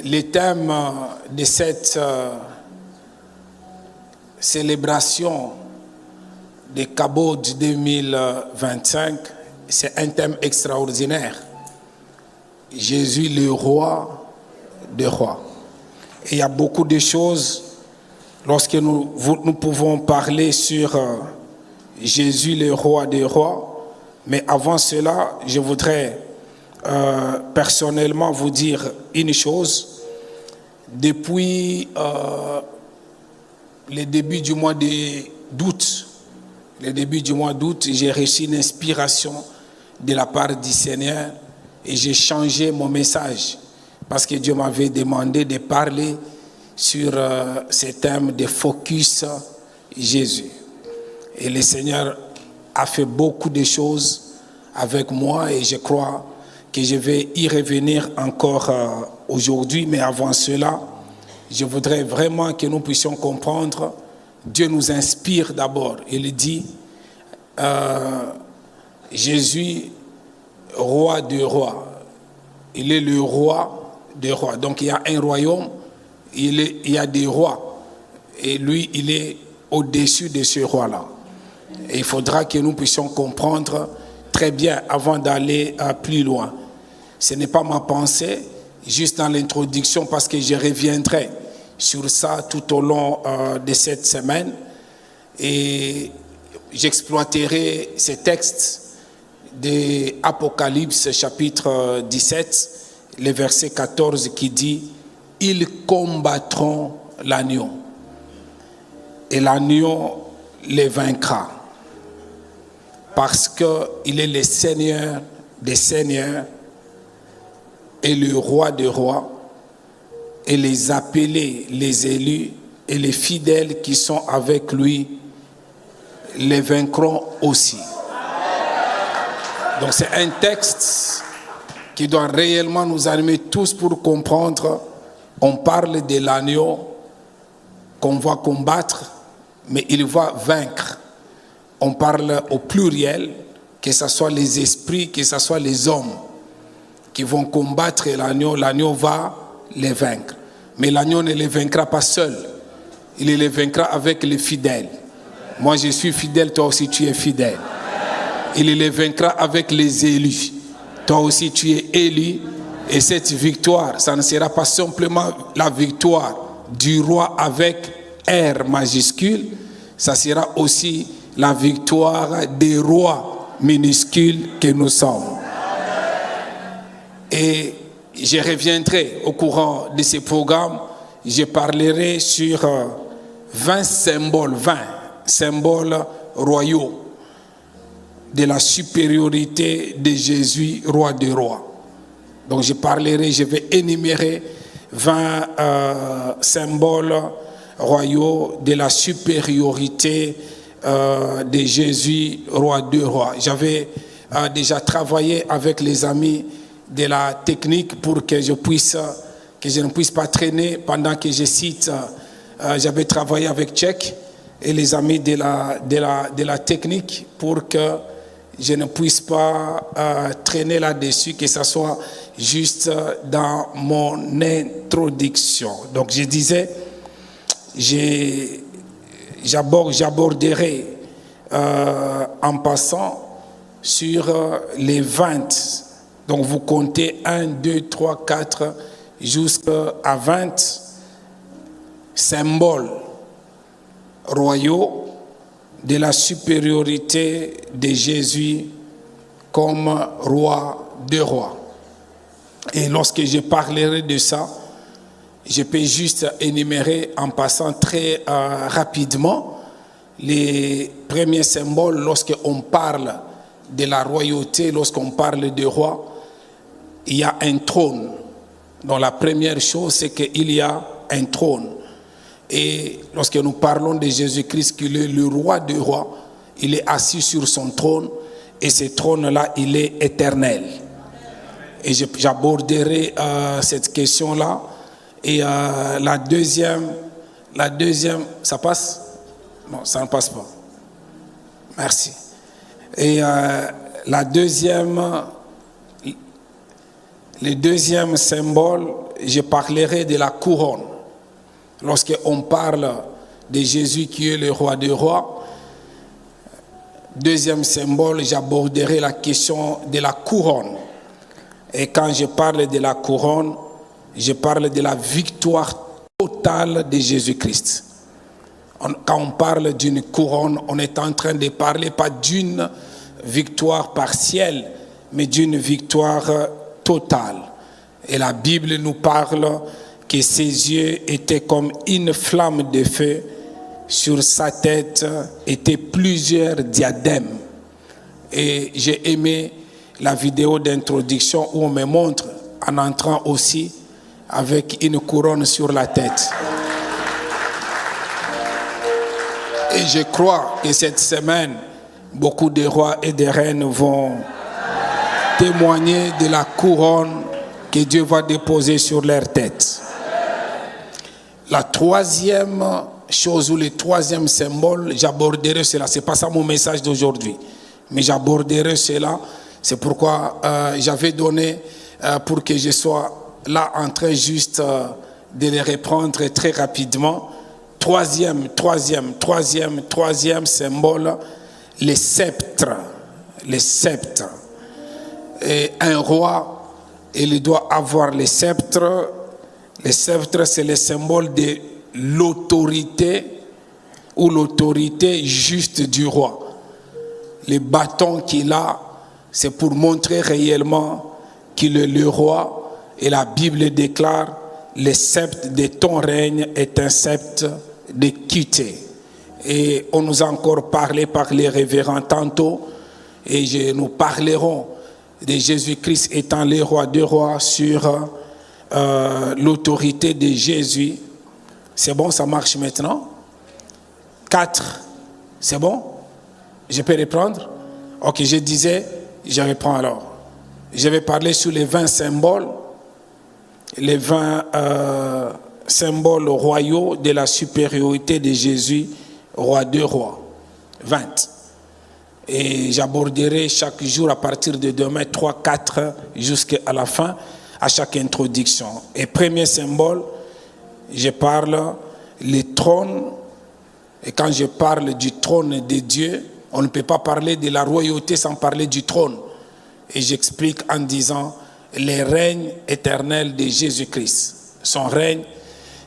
Le thème de cette célébration de Kabod 2025, c'est un thème extraordinaire. Jésus, le roi des rois. Et il y a beaucoup de choses lorsque nous pouvons parler sur Jésus, le roi des rois. Mais avant cela, je voudrais personnellement vous dire une chose. Depuis le début du mois d'août, j'ai reçu une inspiration de la part du Seigneur et j'ai changé mon message parce que Dieu m'avait demandé de parler sur ce thème de focus Jésus. Et le Seigneur a fait beaucoup de choses avec moi et je crois que je vais y revenir encore aujourd'hui. Mais avant cela, je voudrais vraiment que nous puissions comprendre. Dieu nous inspire d'abord. Il dit, Jésus, roi des rois. Il est le roi des rois. Donc il y a un royaume, il y a des rois. Et lui, il est au-dessus de ce roi-là. Et il faudra que nous puissions comprendre très bien avant d'aller plus loin. Ce n'est pas ma pensée, juste dans l'introduction, parce que je reviendrai sur ça tout au long de cette semaine. Et j'exploiterai ces textes de Apocalypse chapitre 17, le verset 14 qui dit « Ils combattront l'agneau et l'agneau les vaincra parce qu'il est le Seigneur des seigneurs et le roi des rois, et les appelés, les élus et les fidèles qui sont avec lui les vaincront aussi. » Donc c'est un texte qui doit réellement nous animer tous pour comprendre. On parle de l'agneau qu'on va combattre, mais il va vaincre. On parle au pluriel, que ce soit les esprits, que ce soit les hommes qui vont combattre l'agneau. L'agneau va les vaincre. Mais l'agneau ne les vaincra pas seul. Il les vaincra avec les fidèles. Moi je suis fidèle, toi aussi tu es fidèle. Il les vaincra avec les élus. Toi aussi tu es élu. Et cette victoire, ça ne sera pas simplement la victoire du roi avec R majuscule. Ça sera aussi la victoire des rois minuscules que nous sommes. Et je reviendrai au courant de ce programme. Je parlerai sur 20 symboles royaux de la supériorité de Jésus, roi des rois. Donc je vais énumérer 20 symboles royaux de la supériorité de Jésus, roi des rois. J'avais déjà travaillé avec les amis de la technique pour que je ne puisse pas traîner pendant que je cite. J'avais travaillé avec Tchèque et les amis de la technique pour que je ne puisse pas traîner là-dessus, que ce soit juste dans mon introduction. Donc je disais, j'aborderai en passant sur les 20. Donc vous comptez 1, 2, 3, 4 jusqu'à 20 symboles royaux de la supériorité de Jésus comme roi des rois. Et lorsque je parlerai de ça, je peux juste énumérer en passant très rapidement les premiers symboles. Lorsqu'on parle de la royauté, lorsqu'on parle de roi, il y a un trône. Donc la première chose, c'est qu'il y a un trône. Et lorsque nous parlons de Jésus-Christ, qu'il est le roi des rois, il est assis sur son trône, et ce trône-là, il est éternel. Et j'aborderai cette question-là. Et la deuxième, ça passe? Non, ça ne passe pas. Merci. Et le deuxième symbole, je parlerai de la couronne. Lorsqu'on parle de Jésus qui est le roi des rois, deuxième symbole, j'aborderai la question de la couronne. Et quand je parle de la couronne, je parle de la victoire totale de Jésus-Christ. Quand on parle d'une couronne, on est en train de parler pas d'une victoire partielle, mais d'une victoire totale. Et la Bible nous parle que ses yeux étaient comme une flamme de feu, sur sa tête étaient plusieurs diadèmes. Et j'ai aimé la vidéo d'introduction où on me montre en entrant aussi avec une couronne sur la tête. Et je crois que cette semaine, beaucoup de rois et de reines vont témoigner de la couronne que Dieu va déposer sur leur tête. La troisième chose ou le troisième symbole, j'aborderai cela. Ce n'est pas ça mon message d'aujourd'hui, mais j'aborderai cela. C'est pourquoi j'avais donné pour que je sois là en train juste de les reprendre très rapidement. Troisième symbole, les sceptres. Les sceptres. Et un roi, il doit avoir les sceptres. Les sceptres, c'est le symbole de l'autorité ou l'autorité juste du roi. Le bâton qu'il a, c'est pour montrer réellement qu'il est le roi. Et la Bible déclare, le sceptre de ton règne est un sceptre d'équité. Et on nous a encore parlé par les révérends tantôt, et nous parlerons de Jésus-Christ étant le roi des rois sur l'autorité de Jésus. C'est bon, ça marche maintenant? 4, c'est bon? Je peux reprendre? Ok, je disais, je reprends alors. Je vais parler sur les 20 symboles, les 20 symboles royaux de la supériorité de Jésus, roi des rois. 20. Et j'aborderai chaque jour à partir de demain 3, 4 jusqu'à la fin, à chaque introduction. Et premier symbole, je parle le trône. Et quand je parle du trône de Dieu, on ne peut pas parler de la royauté sans parler du trône. Et j'explique en disant le règne éternel de Jésus-Christ. Son règne,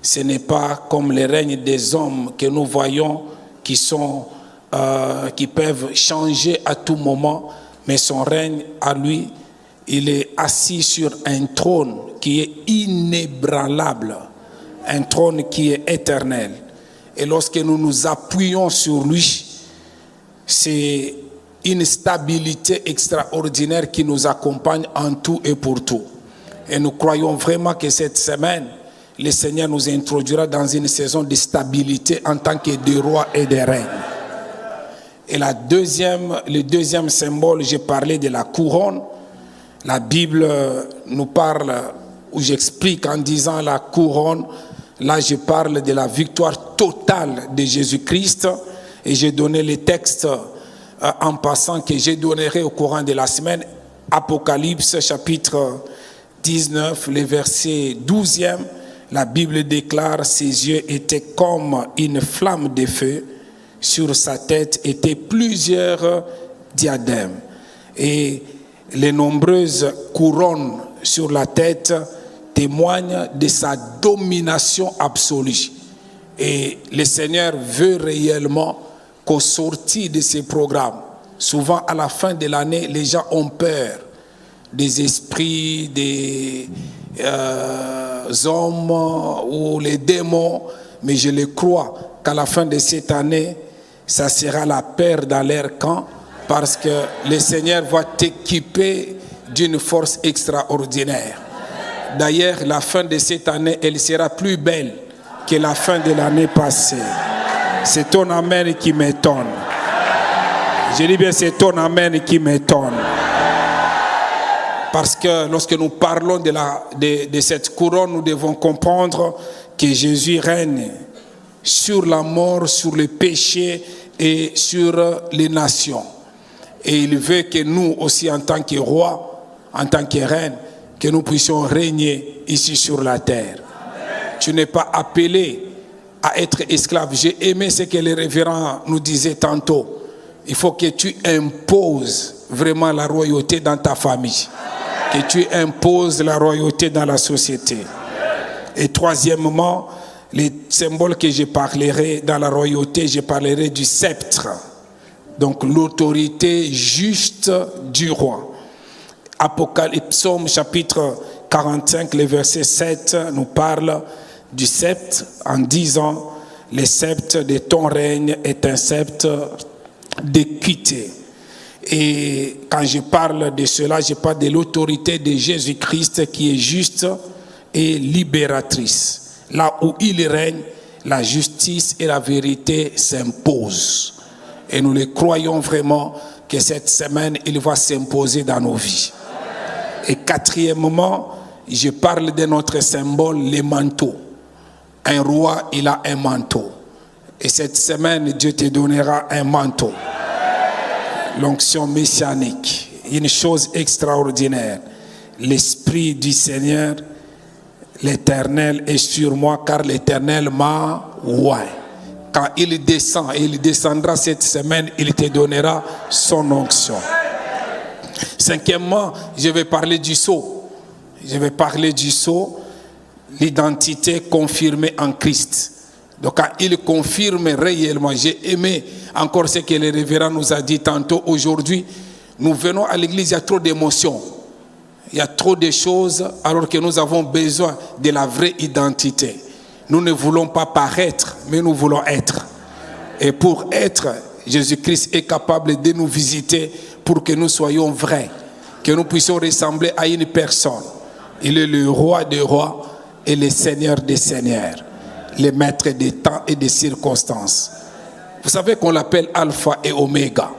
ce n'est pas comme le règne des hommes que nous voyons qui peuvent changer à tout moment, mais son règne à lui, il est assis sur un trône qui est inébranlable, un trône qui est éternel. Et lorsque nous nous appuyons sur lui, c'est une stabilité extraordinaire qui nous accompagne en tout et pour tout. Et nous croyons vraiment que cette semaine, le Seigneur nous introduira dans une saison de stabilité en tant que de rois et de reines. Et le deuxième symbole, j'ai parlé de la couronne. La Bible nous parle, où j'explique en disant la couronne, là je parle de la victoire totale de Jésus-Christ. Et j'ai donné les textes en passant que je donnerai au courant de la semaine. Apocalypse chapitre 19, le verset 12e. La Bible déclare, ses yeux étaient comme une flamme de feu. Sur sa tête étaient plusieurs diadèmes. Et les nombreuses couronnes sur la tête témoignent de sa domination absolue. Et le Seigneur veut réellement qu'au sortir de ces programmes, souvent à la fin de l'année, les gens ont peur des esprits, des hommes ou les démons, mais je le crois qu'à la fin de cette année, ça sera la paix dans leur camp, parce que le Seigneur va t'équiper d'une force extraordinaire. D'ailleurs, la fin de cette année, elle sera plus belle que la fin de l'année passée. C'est ton amen qui m'étonne. Je dis bien, c'est ton amen qui m'étonne. Parce que lorsque nous parlons de cette couronne, nous devons comprendre que Jésus règne sur la mort, sur le péché et sur les nations. Et il veut que nous aussi, en tant que rois, en tant que reines, que nous puissions régner ici sur la terre. Tu n'es pas appelé à être esclave. J'ai aimé ce que les révérends nous disaient tantôt. Il faut que tu imposes vraiment la royauté dans ta famille. Que tu imposes la royauté dans la société. Et troisièmement, les symboles que je parlerai dans la royauté, je parlerai du sceptre. Donc l'autorité juste du roi. Apocalypse, Psaume chapitre 45, le verset 7 nous parle du sceptre en disant « Le sceptre de ton règne est un sceptre d'équité ». Et quand je parle de cela, je parle de l'autorité de Jésus-Christ qui est juste et libératrice. Là où il règne, la justice et la vérité s'imposent. Et nous le croyons vraiment que cette semaine, il va s'imposer dans nos vies. Et quatrièmement, je parle de notre symbole, les manteaux. Un roi, il a un manteau. Et cette semaine, Dieu te donnera un manteau. L'onction messianique, une chose extraordinaire. L'Esprit du Seigneur, l'Éternel est sur moi, car l'Éternel m'a oint. Quand il descend, et il descendra cette semaine, il te donnera son onction. Cinquièmement, je vais parler du sceau. Je vais parler du sceau, l'identité confirmée en Christ. Donc quand il confirme réellement, j'ai aimé encore ce que le révérend nous a dit tantôt. Aujourd'hui, nous venons à l'église, il y a trop d'émotions. Il y a trop de choses alors que nous avons besoin de la vraie identité. Nous ne voulons pas paraître, mais nous voulons être. Et pour être, Jésus-Christ est capable de nous visiter pour que nous soyons vrais, que nous puissions ressembler à une personne. Il est le roi des rois et le seigneur des seigneurs, le maître des temps et des circonstances. Vous savez qu'on l'appelle Alpha et Oméga.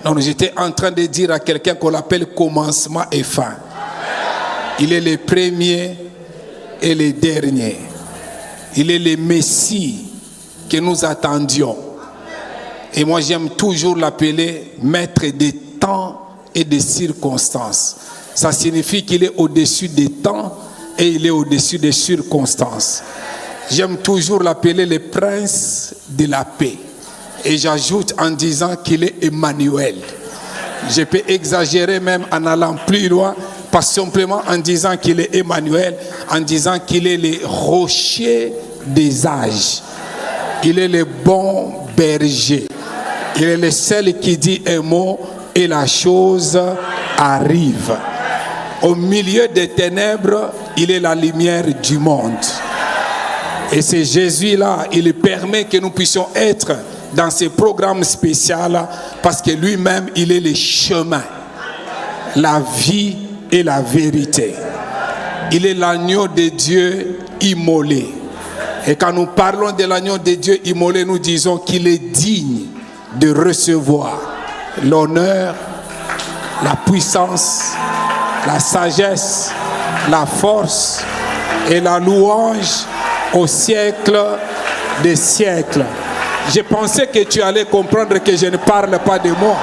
Donc j'étais en train de dire à quelqu'un qu'on l'appelle commencement et fin. Il est le premier et le dernier. Il est le Messie que nous attendions. Et moi j'aime toujours l'appeler maître des temps et des circonstances. Ça signifie qu'il est au-dessus des temps et il est au-dessus des circonstances. J'aime toujours l'appeler le prince de la paix. Et j'ajoute en disant qu'il est Emmanuel. Je peux exagérer même en allant plus loin, pas simplement en disant qu'il est Emmanuel, en disant qu'il est le rocher des âges. Il est le bon berger. Il est le seul qui dit un mot et la chose arrive. Au milieu des ténèbres, il est la lumière du monde. Et c'est Jésus-là, il permet que nous puissions être dans ce programme spécial parce que lui-même, il est le chemin, la vie et la vérité. Il est l'agneau de Dieu immolé. Et quand nous parlons de l'agneau de Dieu immolé, nous disons qu'il est digne de recevoir l'honneur, la puissance, la sagesse, la force et la louange au siècle des siècles. Je pensais que tu allais comprendre que je ne parle pas de moi.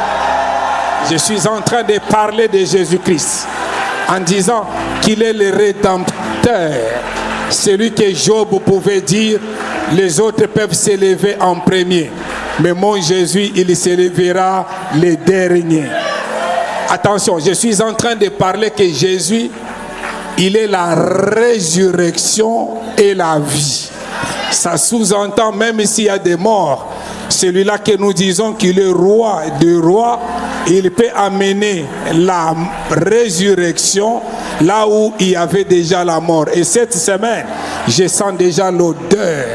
Je suis en train de parler de Jésus-Christ en disant qu'il est le Rédempteur. Celui que Job pouvait dire, les autres peuvent s'élever en premier. Mais mon Jésus, il s'élèvera le dernier. Attention, je suis en train de parler que Jésus, il est la résurrection et la vie. Ça sous-entend, même s'il y a des morts, celui-là que nous disons qu'il est roi des rois, il peut amener la résurrection là où il y avait déjà la mort. Et cette semaine, je sens déjà l'odeur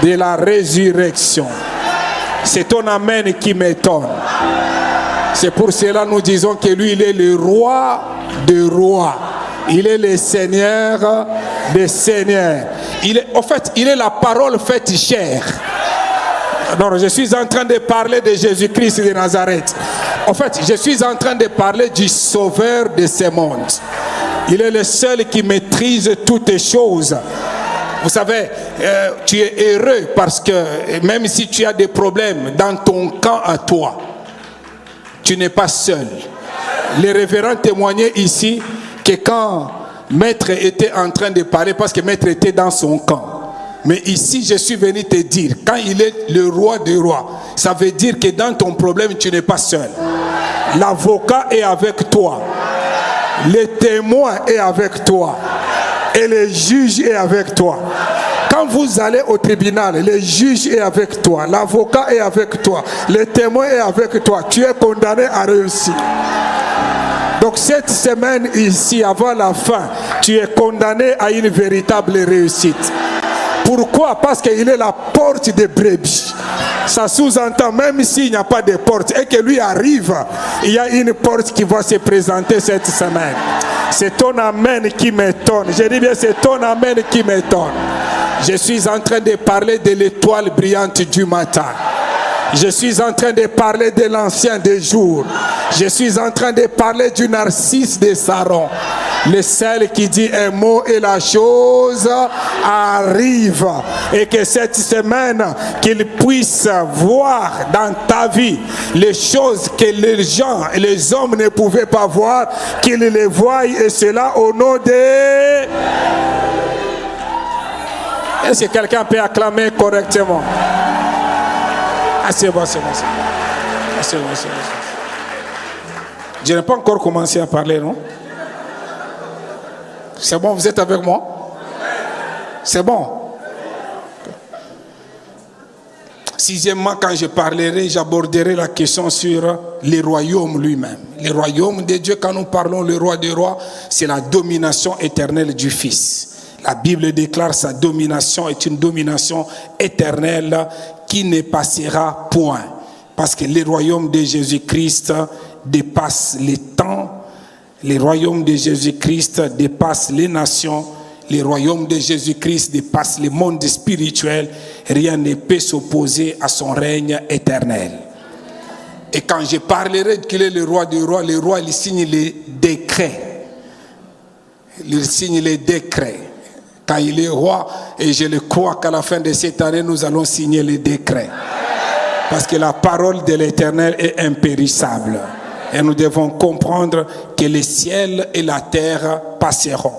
de la résurrection. C'est ton amen qui m'étonne. C'est pour cela que nous disons que lui, il est le roi des rois. Il est le Seigneur des seigneurs. En fait, il est la parole faite chair. Non, je suis en train de parler de Jésus-Christ de Nazareth. En fait, je suis en train de parler du sauveur de ce monde. Il est le seul qui maîtrise toutes choses. Vous savez, tu es heureux parce que même si tu as des problèmes dans ton camp à toi, tu n'es pas seul. Les révérends témoignaient ici que quand Maître était en train de parler parce que Maître était dans son camp. Mais ici, je suis venu te dire, quand il est le roi des rois, ça veut dire que dans ton problème, tu n'es pas seul. L'avocat est avec toi. Le témoin est avec toi. Et le juge est avec toi. Quand vous allez au tribunal, le juge est avec toi. L'avocat est avec toi. Le témoin est avec toi. Tu es condamné à réussir. Donc cette semaine ici, avant la fin, tu es condamné à une véritable réussite. Pourquoi? Parce qu'il est la porte des brebis. Ça sous-entend, même s'il n'y a pas de porte, et que lui arrive, il y a une porte qui va se présenter cette semaine. C'est ton amen qui m'étonne. Je dis bien, c'est ton amen qui m'étonne. Je suis en train de parler de l'étoile brillante du matin. Je suis en train de parler de l'ancien des jours. Je suis en train de parler du narcisse de Saron. Le seul qui dit un mot et la chose arrive. Et que cette semaine, qu'il puisse voir dans ta vie les choses que les gens et les hommes ne pouvaient pas voir, qu'ils les voient, et cela au nom de... Est-ce que quelqu'un peut acclamer correctement? Ah, c'est bon, c'est bon. C'est bon. Je n'ai pas encore commencé à parler, non? C'est bon, vous êtes avec moi? C'est bon. Sixièmement, quand je parlerai, j'aborderai la question sur le royaume lui-même. Le royaume de Dieu, quand nous parlons le roi des rois, c'est la domination éternelle du Fils. La Bible déclare sa domination est une domination éternelle qui ne passera point. Parce que le royaume de Jésus-Christ dépasse les temps. Le royaume de Jésus-Christ dépasse les nations. Le royaume de Jésus-Christ dépasse le monde spirituel. Rien ne peut s'opposer à son règne éternel. Et quand je parlerai qu'il est le roi des rois, le roi il signe les décrets. Il signe les décrets. Quand il est roi, et je le crois qu'à la fin de cette année, nous allons signer les décrets. Parce que la parole de l'Éternel est impérissable. Et nous devons comprendre que les ciels et la terre passeront.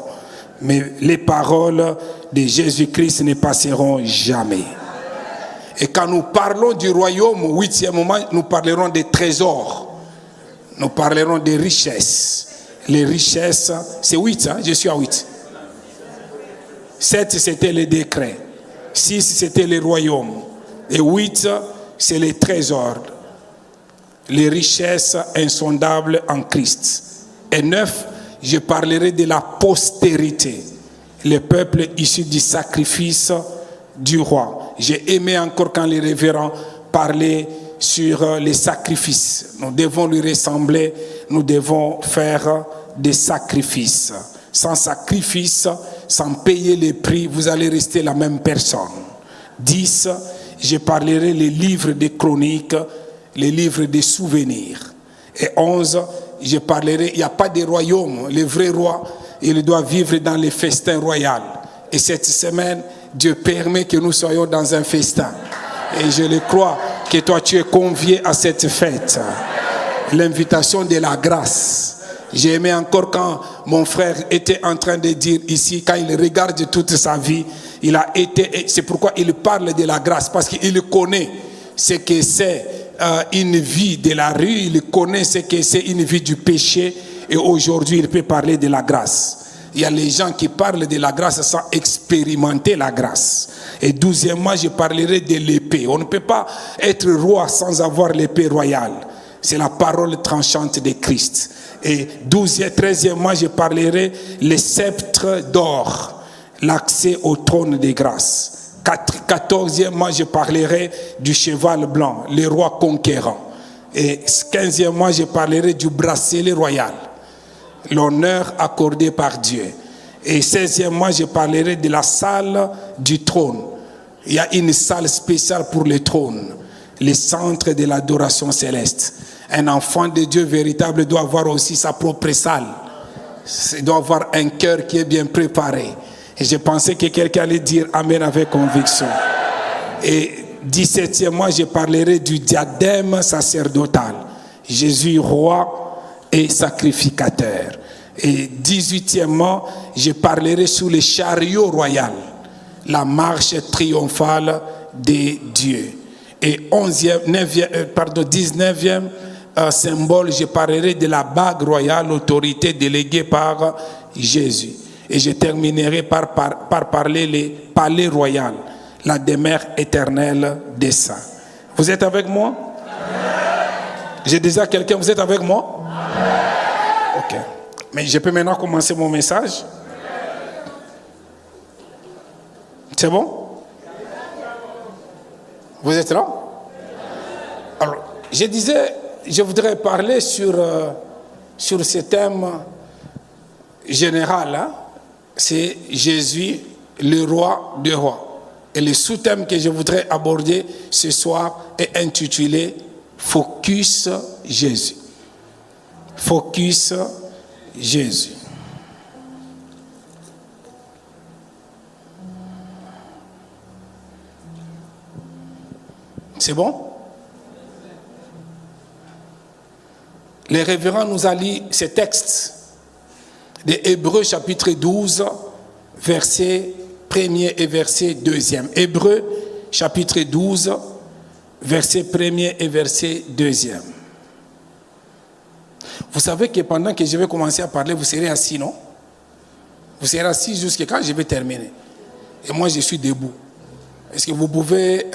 Mais les paroles de Jésus-Christ ne passeront jamais. Et quand nous parlons du royaume, huitièmement, nous parlerons des trésors. Nous parlerons des richesses. Les richesses, c'est 8, hein? Je suis à 8. 7, c'était les décrets. 6, c'était les royaumes. Et 8, c'est les trésors. Les richesses insondables en Christ. Et 9, je parlerai de la postérité. Le peuple issu du sacrifice du roi. J'ai aimé encore quand les révérends parlaient sur les sacrifices. Nous devons lui ressembler. Nous devons faire des sacrifices. Sans sacrifice, sans payer les prix, vous allez rester la même personne. 10, je parlerai les livres des chroniques, les livres des souvenirs. Et 11, je parlerai, il n'y a pas de royaume. Le vrai roi, il doit vivre dans les festins royaux. Et cette semaine, Dieu permet que nous soyons dans un festin. Et je le crois que toi, tu es convié à cette fête. L'invitation de la grâce. J'ai aimé encore quand mon frère était en train de dire ici, quand il regarde toute sa vie, il a été, c'est pourquoi il parle de la grâce, parce qu'il connaît ce que c'est une vie de la rue, il connaît ce que c'est une vie du péché, et aujourd'hui il peut parler de la grâce. Il y a les gens qui parlent de la grâce sans expérimenter la grâce. Et 12e, je parlerai de l'épée. On ne peut pas être roi sans avoir l'épée royale. C'est la parole tranchante de Christ. Et 13e, je parlerai les sceptres d'or, l'accès au trône de grâce. 14e, je parlerai du cheval blanc, le roi conquérant. Et 15e, je parlerai du bracelet royal, l'honneur accordé par Dieu. Et 16e, je parlerai de la salle du trône. Il y a une salle spéciale pour le trône, le centre de l'adoration céleste. Un enfant de Dieu véritable doit avoir aussi sa propre salle. Il doit avoir un cœur qui est bien préparé. Et je pensais que quelqu'un allait dire Amen avec conviction. Et 17e, je parlerai du diadème sacerdotal. Jésus, roi et sacrificateur. Et 18e, je parlerai sur le chariot royal, la marche triomphale des dieux. Et 19e symbole, je parlerai de la bague royale, autorité déléguée par Jésus. Et je terminerai par parler le palais royal, la demeure éternelle des saints. Vous êtes avec moi? J'ai déjà quelqu'un, vous êtes avec moi? Ok. Mais je peux maintenant commencer mon message? C'est bon? Vous êtes là? Alors, je disais, je voudrais parler sur ce thème général, hein? C'est Jésus, le roi des rois. Et le sous-thème que je voudrais aborder ce soir est intitulé Focus Jésus. Focus Jésus. C'est bon? Les révérends nous a lu ce texte de Hébreux chapitre 12, verset 1er et verset 2e. Hébreux chapitre 12, verset 1er et verset 2e. Vous savez que pendant que je vais commencer à parler, vous serez assis, non? Vous serez assis jusqu'à quand je vais terminer. Et moi, je suis debout. Est-ce que vous pouvez...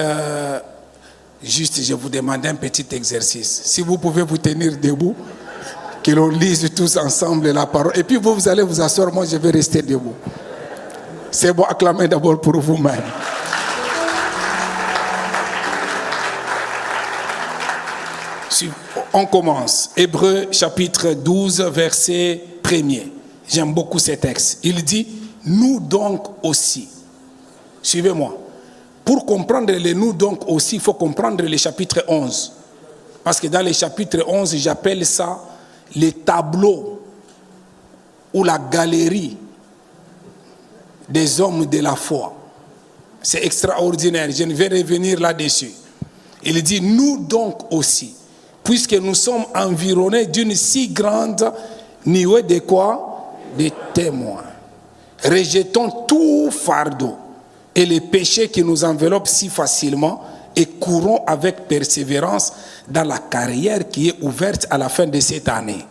juste, je vous demande un petit exercice. Si vous pouvez vous tenir debout, que l'on lise tous ensemble la parole. Et puis vous allez vous asseoir, moi je vais rester debout. C'est bon, acclamez d'abord pour vous-même. On commence. Hébreux chapitre 12, verset 1er. J'aime beaucoup ce texte. Il dit, nous donc aussi. Suivez-moi. Pour comprendre les nous donc aussi, il faut comprendre le chapitre 11. Parce que dans le chapitre 11, j'appelle ça les tableaux ou la galerie des hommes de la foi. C'est extraordinaire, je ne vais revenir là-dessus. Il dit, nous donc aussi, puisque nous sommes environnés d'une si grande nuée de quoi? De témoins. Rejetons tout fardeau et les péchés qui nous enveloppent si facilement et courons avec persévérance dans la carrière qui est ouverte à la fin de cette année.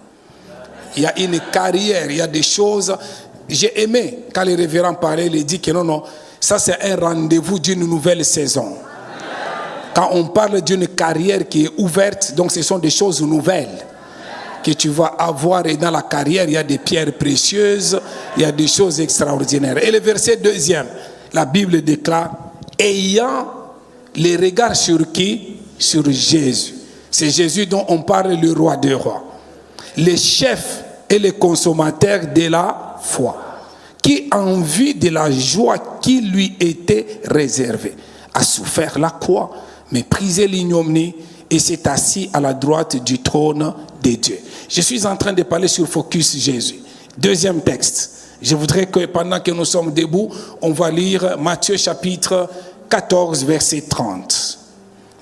Il y a une carrière, il y a des choses. J'ai aimé quand le révérend parlait, il dit que non, ça c'est un rendez-vous d'une nouvelle saison. Quand on parle d'une carrière qui est ouverte, donc ce sont des choses nouvelles que tu vas avoir. Et dans la carrière, il y a des pierres précieuses, il y a des choses extraordinaires. Et le verset 2e, la Bible déclare, ayant les regards sur qui? Sur Jésus. C'est Jésus dont on parle, le roi des rois. Les chefs et les consommateurs de la foi, qui en vue de la joie qui lui était réservée, a souffert la croix, méprisé l'ignominie et s'est assis à la droite du trône de Dieu. Je suis en train de parler sur Focus Jésus. Deuxième texte. Je voudrais que pendant que nous sommes debout, on va lire Matthieu chapitre 14, verset 30.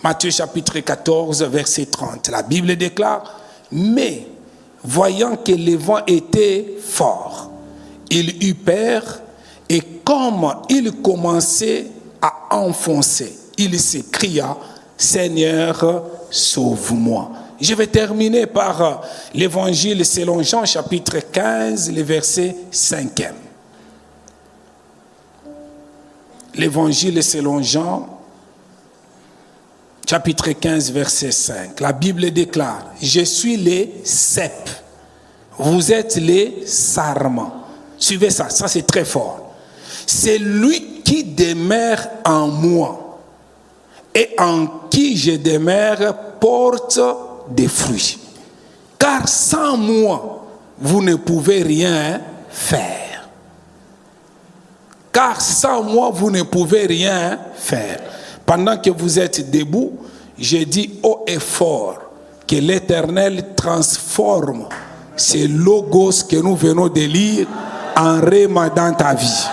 Matthieu chapitre 14, verset 30. La Bible déclare, mais voyant que le vent était fort, il eut peur et comme il commençait à enfoncer, il s'écria, Seigneur, sauve-moi. Je vais terminer par l'évangile selon Jean, chapitre 15, le verset 5e. L'évangile selon Jean, chapitre 15, verset 5. La Bible déclare, je suis les cèpes, vous êtes les sarments. Suivez ça, ça c'est très fort. C'est lui qui demeure en moi et en qui je demeure porte des fruits. Car sans moi, vous ne pouvez rien faire. Car sans moi, vous ne pouvez rien faire. Pendant que vous êtes debout, je dis haut et fort que l'Éternel transforme ces logos que nous venons de lire en réma dans ta vie.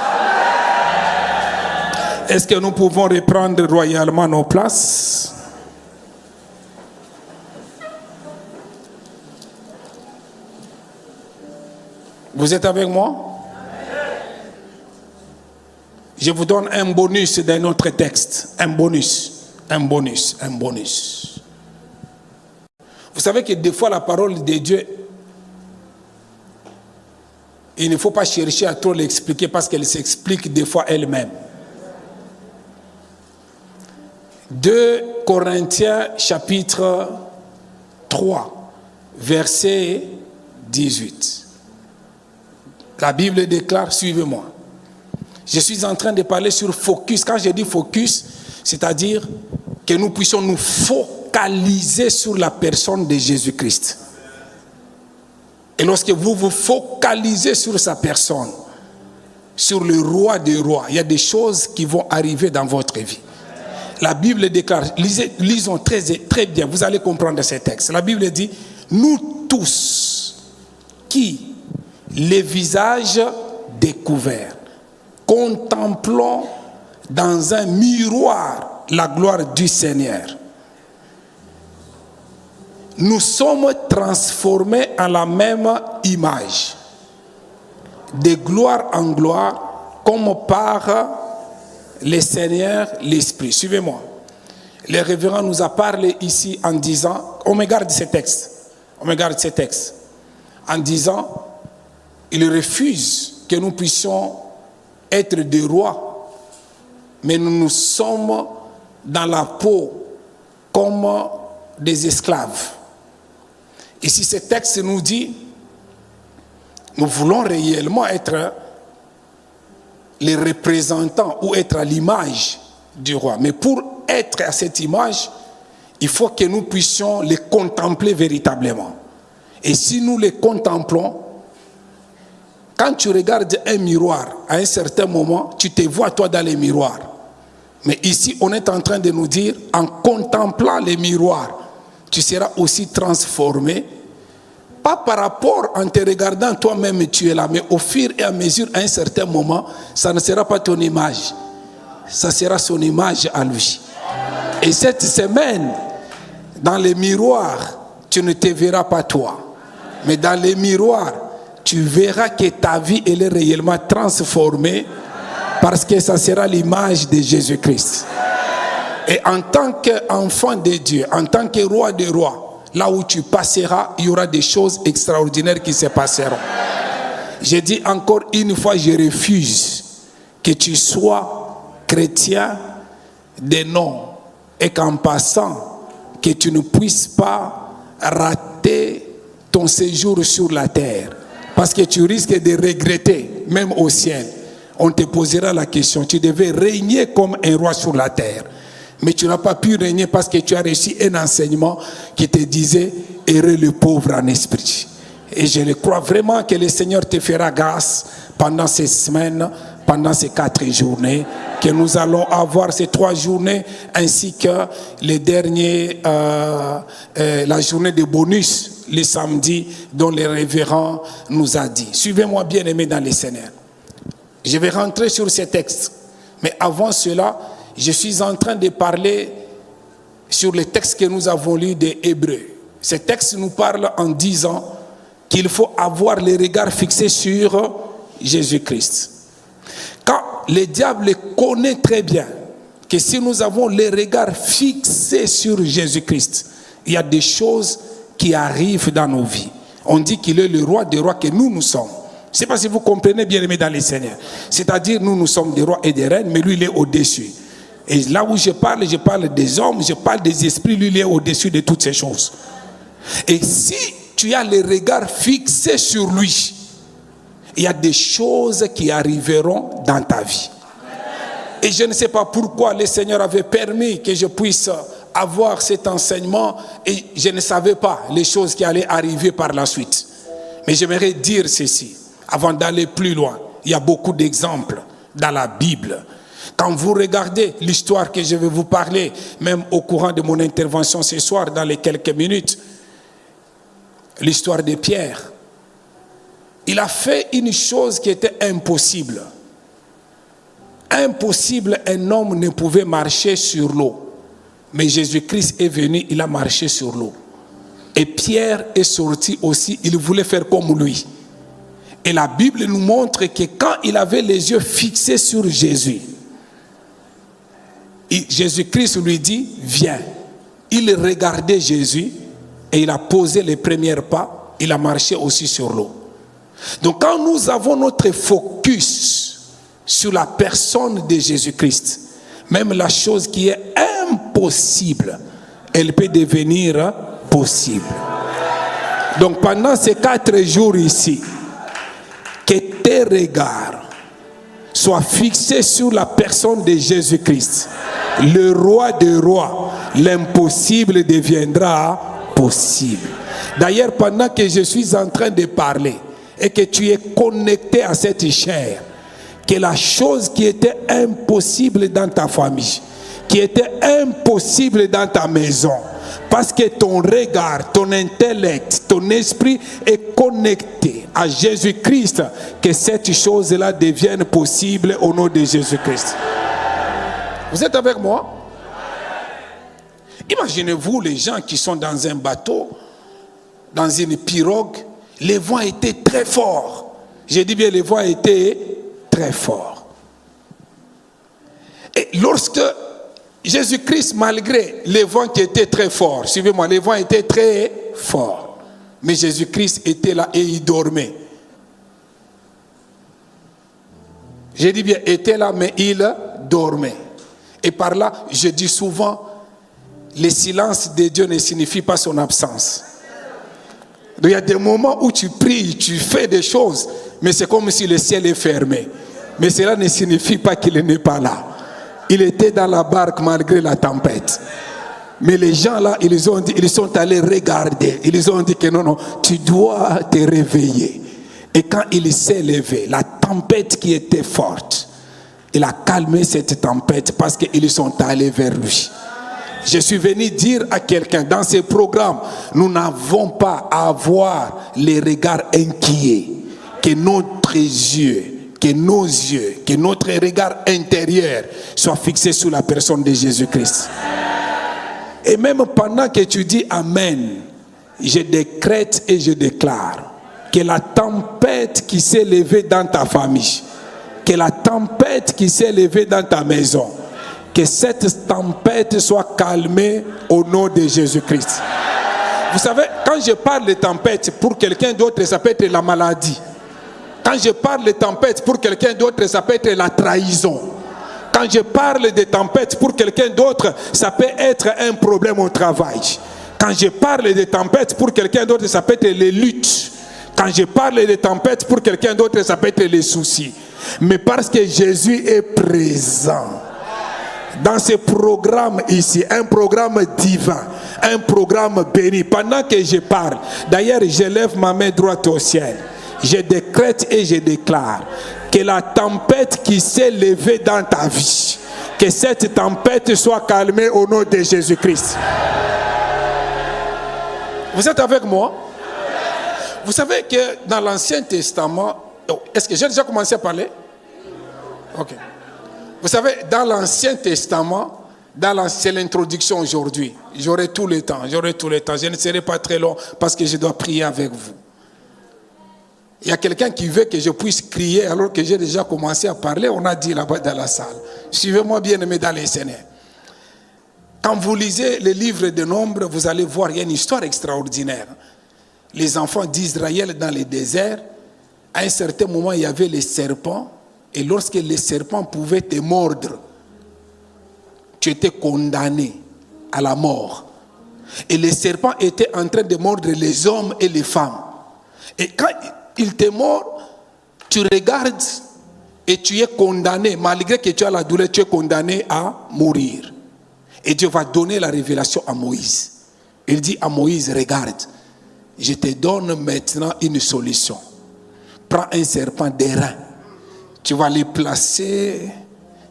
Est-ce que nous pouvons reprendre royalement nos places? Vous êtes avec moi? Je vous donne un bonus d'un autre texte. Un bonus. Vous savez que des fois la parole de Dieu, il ne faut pas chercher à trop l'expliquer parce qu'elle s'explique des fois elle-même. 2 Corinthiens chapitre 3, verset 18. La Bible déclare, suivez-moi. Je suis en train de parler sur focus. Quand je dis focus, c'est-à-dire que nous puissions nous focaliser sur la personne de Jésus-Christ. Et lorsque vous vous focalisez sur sa personne, sur le roi des rois, il y a des choses qui vont arriver dans votre vie. La Bible déclare, lisons très bien, vous allez comprendre ces textes. La Bible dit, nous tous qui, les visages découverts, contemplons dans un miroir la gloire du Seigneur. Nous sommes transformés en la même image, de gloire en gloire, comme par le Seigneur l'Esprit. Suivez-moi. Le révérend nous a parlé ici en disant, on me garde ces textes, en disant, il refuse que nous puissions être des rois, mais nous sommes dans la peau comme des esclaves. Ici, ce texte nous dit, nous voulons réellement être les représentants ou être à l'image du roi. Mais pour être à cette image, il faut que nous puissions les contempler véritablement. Et si nous les contemplons, quand tu regardes un miroir, à un certain moment, tu te vois toi dans les miroirs. Mais ici, on est en train de nous dire, en contemplant les miroirs, tu seras aussi transformé, pas par rapport en te regardant toi-même tu es là, mais au fur et à mesure, à un certain moment, ça ne sera pas ton image, ça sera son image à lui. Et cette semaine, dans les miroirs, tu ne te verras pas toi, mais dans les miroirs, tu verras que ta vie elle est réellement transformée parce que ça sera l'image de Jésus-Christ. Et en tant qu'enfant de Dieu, en tant que roi des rois, là où tu passeras, il y aura des choses extraordinaires qui se passeront. Je dis encore une fois, je refuse que tu sois chrétien de nom et qu'en passant, que tu ne puisses pas rater ton séjour sur la terre. Parce que tu risques de regretter, même au ciel. On te posera la question, tu devais régner comme un roi sur la terre. Mais tu n'as pas pu régner parce que tu as reçu un enseignement qui te disait, heureux le pauvre en esprit. Et je le crois vraiment que le Seigneur te fera grâce pendant ces semaines, pendant ces 4 journées, que nous allons avoir ces 3 journées, ainsi que les derniers, la journée de bonus, le samedi, dont le révérend nous a dit. Suivez-moi bien aimés dans le Seigneur. Je vais rentrer sur ces textes. Mais avant cela, je suis en train de parler sur les textes que nous avons lus des Hébreux. Ces textes nous parlent en disant qu'il faut avoir les regards fixés sur Jésus-Christ. Quand le diable connaît très bien que si nous avons les regards fixés sur Jésus-Christ, il y a des choses qui arrivent dans nos vies. On dit qu'il est le roi des rois que nous sommes. Je ne sais pas si vous comprenez bien aimé dans les Seigneurs. C'est-à-dire nous sommes des rois et des reines, mais lui il est au-dessus. Et là où je parle des hommes, je parle des esprits, lui il est au-dessus de toutes ces choses. Et si tu as les regards fixés sur lui, il y a des choses qui arriveront dans ta vie. Et je ne sais pas pourquoi le Seigneur avait permis que je puisse avoir cet enseignement et je ne savais pas les choses qui allaient arriver par la suite. Mais j'aimerais dire ceci, avant d'aller plus loin. Il y a beaucoup d'exemples dans la Bible. Quand vous regardez l'histoire que je vais vous parler, même au courant de mon intervention ce soir, dans les quelques minutes, l'histoire de Pierre, il a fait une chose qui était impossible. Impossible, un homme ne pouvait marcher sur l'eau. Mais Jésus-Christ est venu, il a marché sur l'eau. Et Pierre est sorti aussi, il voulait faire comme lui. Et la Bible nous montre que quand il avait les yeux fixés sur Jésus, Jésus-Christ lui dit, viens. Il regardait Jésus et il a posé les premiers pas, il a marché aussi sur l'eau. Donc quand nous avons notre focus sur la personne de Jésus-Christ, même la chose qui est impossible, elle peut devenir possible. Donc pendant ces 4 jours ici, que tes regards soient fixés sur la personne de Jésus-Christ, le roi des rois. L'impossible deviendra possible. D'ailleurs, pendant que je suis en train de parler et que tu es connecté à cette chair, que la chose qui était impossible dans ta famille, qui était impossible dans ta maison, parce que ton regard, ton intellect, ton esprit est connecté à Jésus-Christ, que cette chose-là devienne possible au nom de Jésus-Christ. Vous êtes avec moi? Imaginez-vous les gens qui sont dans un bateau, dans une pirogue, les vents étaient très forts. J'ai dit bien, les vents étaient très forts. Et lorsque Jésus-Christ, malgré les vents qui étaient très forts, suivez-moi, les vents étaient très forts, mais Jésus-Christ était là et il dormait. J'ai dit bien, était là, mais il dormait. Et par là, je dis souvent, le silence de Dieu ne signifie pas son absence. Donc, il y a des moments où tu pries, tu fais des choses, mais c'est comme si le ciel est fermé. Mais cela ne signifie pas qu'il n'est pas là. Il était dans la barque malgré la tempête. Mais les gens là, ils sont allés regarder. Ils ont dit que non, tu dois te réveiller. Et quand il s'est levé, la tempête qui était forte, il a calmé cette tempête parce qu'ils sont allés vers lui. Je suis venu dire à quelqu'un, dans ces programmes, nous n'avons pas à avoir les regards inquiets. Que notre yeux, que nos yeux, que notre regard intérieur soit fixé sur la personne de Jésus-Christ. Et même pendant que tu dis Amen, je décrète et je déclare que la tempête qui s'est levée dans ta famille, que la tempête qui s'est levée dans ta maison, que cette tempête soit calmée au nom de Jésus-Christ. Vous savez, quand je parle de tempête, pour quelqu'un d'autre, ça peut être la maladie. Quand je parle de tempête, pour quelqu'un d'autre, ça peut être la trahison. Quand je parle de tempête, pour quelqu'un d'autre, ça peut être un problème au travail. Quand je parle de tempête, pour quelqu'un d'autre, ça peut être les luttes. Quand je parle de tempête, pour quelqu'un d'autre, ça peut être les soucis. Mais parce que Jésus est présent dans ce programme ici, un programme divin, un programme béni, pendant que je parle, d'ailleurs, je lève ma main droite au ciel. Je décrète et je déclare que la tempête qui s'est levée dans ta vie, que cette tempête soit calmée au nom de Jésus-Christ. Vous êtes avec moi? Vous savez que dans l'Ancien Testament, est-ce que j'ai déjà commencé à parler? Ok. Vous savez, dans l'Ancien Testament, c'est l'introduction aujourd'hui. J'aurai tout le temps. Je ne serai pas très long parce que je dois prier avec vous. Il y a quelqu'un qui veut que je puisse crier alors que j'ai déjà commencé à parler. On a dit là-bas dans la salle. Suivez-moi bien aimés dans les Seigneurs. Quand vous lisez les livres de Nombres, vous allez voir, il y a une histoire extraordinaire. Les enfants d'Israël dans le désert, à un certain moment, il y avait les serpents. Et lorsque les serpents pouvaient te mordre, tu étais condamné à la mort. Et les serpents étaient en train de mordre les hommes et les femmes. Et quand ils te mordent, tu regardes et tu es condamné. Malgré que tu as la douleur, tu es condamné à mourir. Et Dieu va donner la révélation à Moïse. Il dit à Moïse, regarde, je te donne maintenant une solution. Prends un serpent d'airain. Tu vas les placer,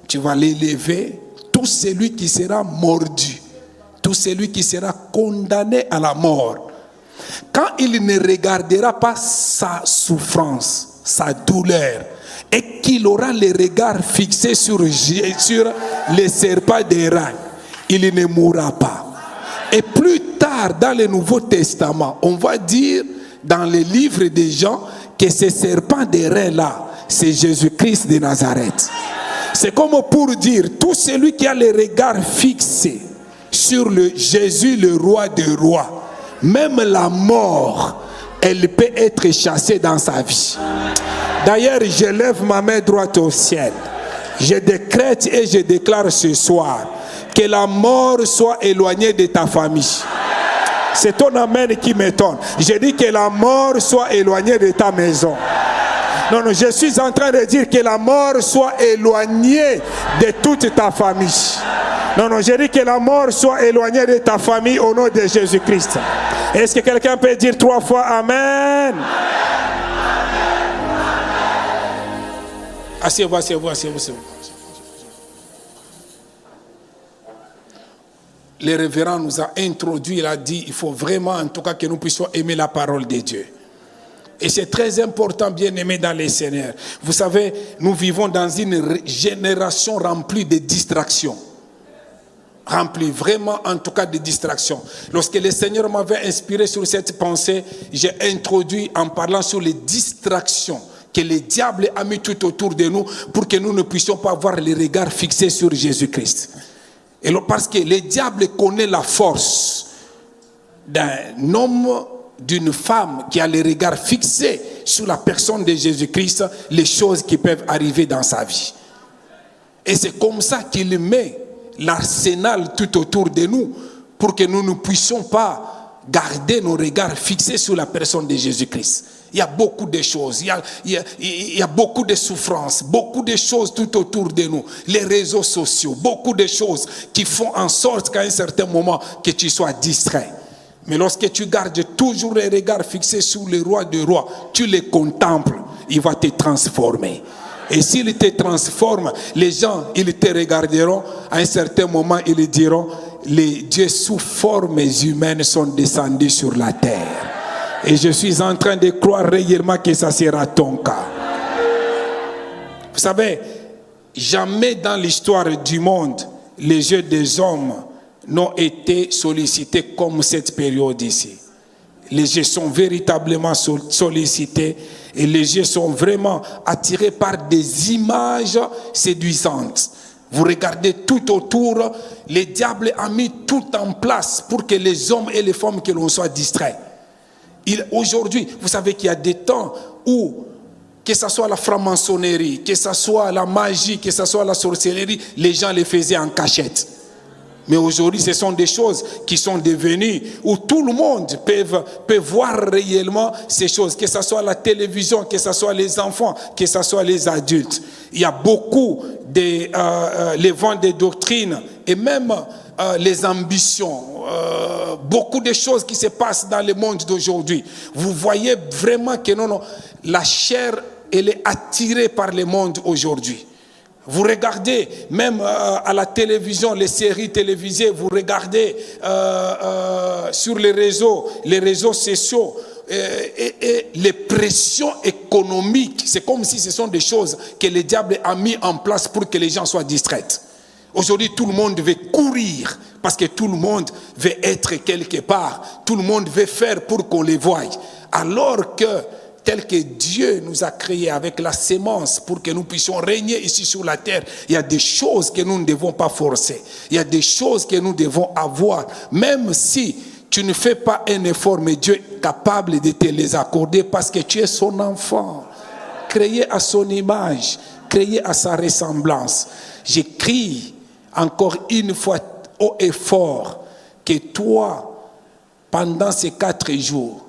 tu vas les lever. Tout celui qui sera mordu, tout celui qui sera condamné à la mort, quand il ne regardera pas sa souffrance, sa douleur, et qu'il aura les regards fixés sur les serpents d'airain, il ne mourra pas. Et plus tard, dans le Nouveau Testament, on va dire dans les livres des gens que ce serpent des reins-là, c'est Jésus-Christ de Nazareth. C'est comme pour dire, tout celui qui a le regard fixé sur le Jésus, le roi des rois, même la mort, elle peut être chassée dans sa vie. D'ailleurs, je lève ma main droite au ciel. Je décrète et je déclare ce soir que la mort soit éloignée de ta famille. C'est ton amen qui m'étonne. Je dis que la mort soit éloignée de ta maison. Non, je suis en train de dire que la mort soit éloignée de toute ta famille. Non, je dis que la mort soit éloignée de ta famille au nom de Jésus-Christ. Est-ce que quelqu'un peut dire 3 fois Amen? Asseyez-vous, asseyez-vous, asseyez-vous. Le révérend nous a introduit, il a dit, il faut vraiment en tout cas que nous puissions aimer la parole de Dieu. Et c'est très important, bien aimé dans les Seigneurs. Vous savez, nous vivons dans une génération remplie de distractions. Remplie vraiment, en tout cas, de distractions. Lorsque le Seigneur m'avait inspiré sur cette pensée, j'ai introduit en parlant sur les distractions que le diable a mis tout autour de nous pour que nous ne puissions pas avoir les regards fixés sur Jésus-Christ. Et parce que le diable connaît la force d'un homme, d'une femme qui a les regards fixés sur la personne de Jésus-Christ, les choses qui peuvent arriver dans sa vie. Et c'est comme ça qu'il met l'arsenal tout autour de nous pour que nous ne puissions pas garder nos regards fixés sur la personne de Jésus-Christ. Il y a beaucoup de choses, il y a beaucoup de souffrances, beaucoup de choses tout autour de nous. Les réseaux sociaux, beaucoup de choses qui font en sorte qu'à un certain moment que tu sois distrait. Mais lorsque tu gardes toujours les regards fixés sur le roi des rois, tu les contemples, il va te transformer. Et s'il te transforme, les gens, ils te regarderont, à un certain moment, ils diront, les dieux sous formes humaines sont descendus sur la terre. Et je suis en train de croire réellement que ça sera ton cas. Vous savez, jamais dans l'histoire du monde, les yeux des hommes n'ont été sollicités comme cette période ici. Les yeux sont véritablement sollicités et les yeux sont vraiment attirés par des images séduisantes. Vous regardez tout autour, le diable a mis tout en place pour que les hommes et les femmes que l'on soit distraits. Aujourd'hui, vous savez qu'il y a des temps où, que ce soit la franc-maçonnerie, que ce soit la magie, que ce soit la sorcellerie, les gens les faisaient en cachette. Mais aujourd'hui, ce sont des choses qui sont devenues où tout le monde peut voir réellement ces choses, que ce soit la télévision, que ce soit les enfants, que ce soit les adultes. Il y a beaucoup de les vents de doctrines et même les ambitions, beaucoup de choses qui se passent dans le monde d'aujourd'hui. Vous voyez vraiment que la chair, elle est attirée par le monde aujourd'hui. Vous regardez même à la télévision, les séries télévisées, vous regardez sur les réseaux sociaux, et les pressions économiques, c'est comme si ce sont des choses que le diable a mis en place pour que les gens soient distraits. Aujourd'hui, tout le monde veut courir parce que tout le monde veut être quelque part. Tout le monde veut faire pour qu'on les voie. Alors que, tel que Dieu nous a créés avec la sémence pour que nous puissions régner ici sur la terre, il y a des choses que nous ne devons pas forcer. Il y a des choses que nous devons avoir. Même si tu ne fais pas un effort, mais Dieu est capable de te les accorder parce que tu es son enfant. Créé à son image, créé à sa ressemblance. J'écris encore une fois haut et fort que toi, pendant ces 4 jours,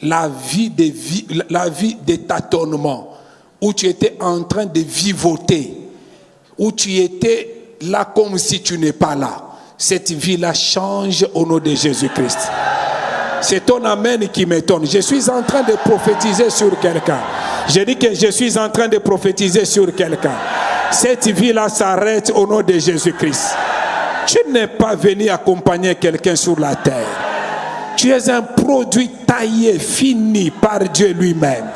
la vie de tâtonnement, où tu étais en train de vivoter, où tu étais là comme si tu n'es pas là, cette vie-là change au nom de Jésus-Christ. C'est ton amen qui m'étonne. Je suis en train de prophétiser sur quelqu'un. Je dis que je suis en train de prophétiser sur quelqu'un. Cette vie-là s'arrête au nom de Jésus-Christ. Tu n'es pas venu accompagner quelqu'un sur la terre. Tu es un produit taillé, fini par Dieu lui-même.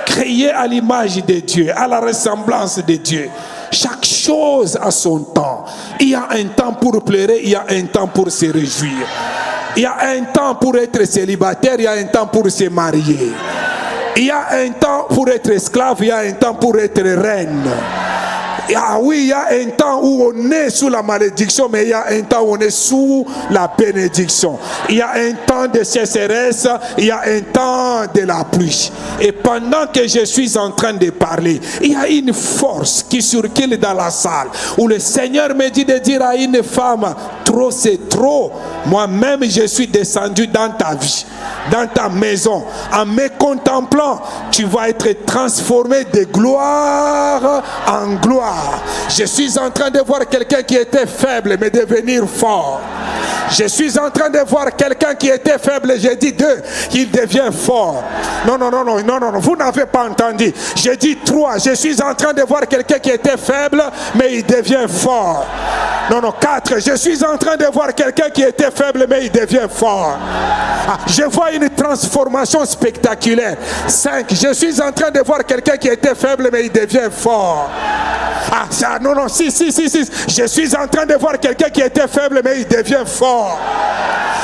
Créé à l'image de Dieu, à la ressemblance de Dieu. Chaque chose a son temps. Il y a un temps pour pleurer, il y a un temps pour se réjouir. Il y a un temps pour être célibataire, il y a un temps pour se marier. Il y a un temps pour être esclave, il y a un temps pour être reine. Ah oui, il y a un temps où on est sous la malédiction, mais il y a un temps où on est sous la bénédiction. Il y a un temps de sécheresse, il y a un temps de la pluie. Et pendant que je suis en train de parler, il y a une force qui circule dans la salle, où le Seigneur me dit de dire à une femme, trop c'est trop. Moi-même, je suis descendu dans ta vie, dans ta maison. En me contemplant, tu vas être transformé de gloire en gloire. Je suis en train de voir quelqu'un qui était faible, mais devenir fort. Je suis en train de voir quelqu'un qui était faible, j'ai dit 2, il devient fort. Non, vous n'avez pas entendu. J'ai dit 3, je suis en train de voir quelqu'un qui était faible, mais il devient fort. Non, 4, je suis en train de voir quelqu'un qui était faible, mais il devient fort. Je vois une transformation spectaculaire. 5, je suis en train de voir quelqu'un qui était faible, mais il devient fort. 6. Je suis en train de voir quelqu'un qui était faible, mais il devient fort.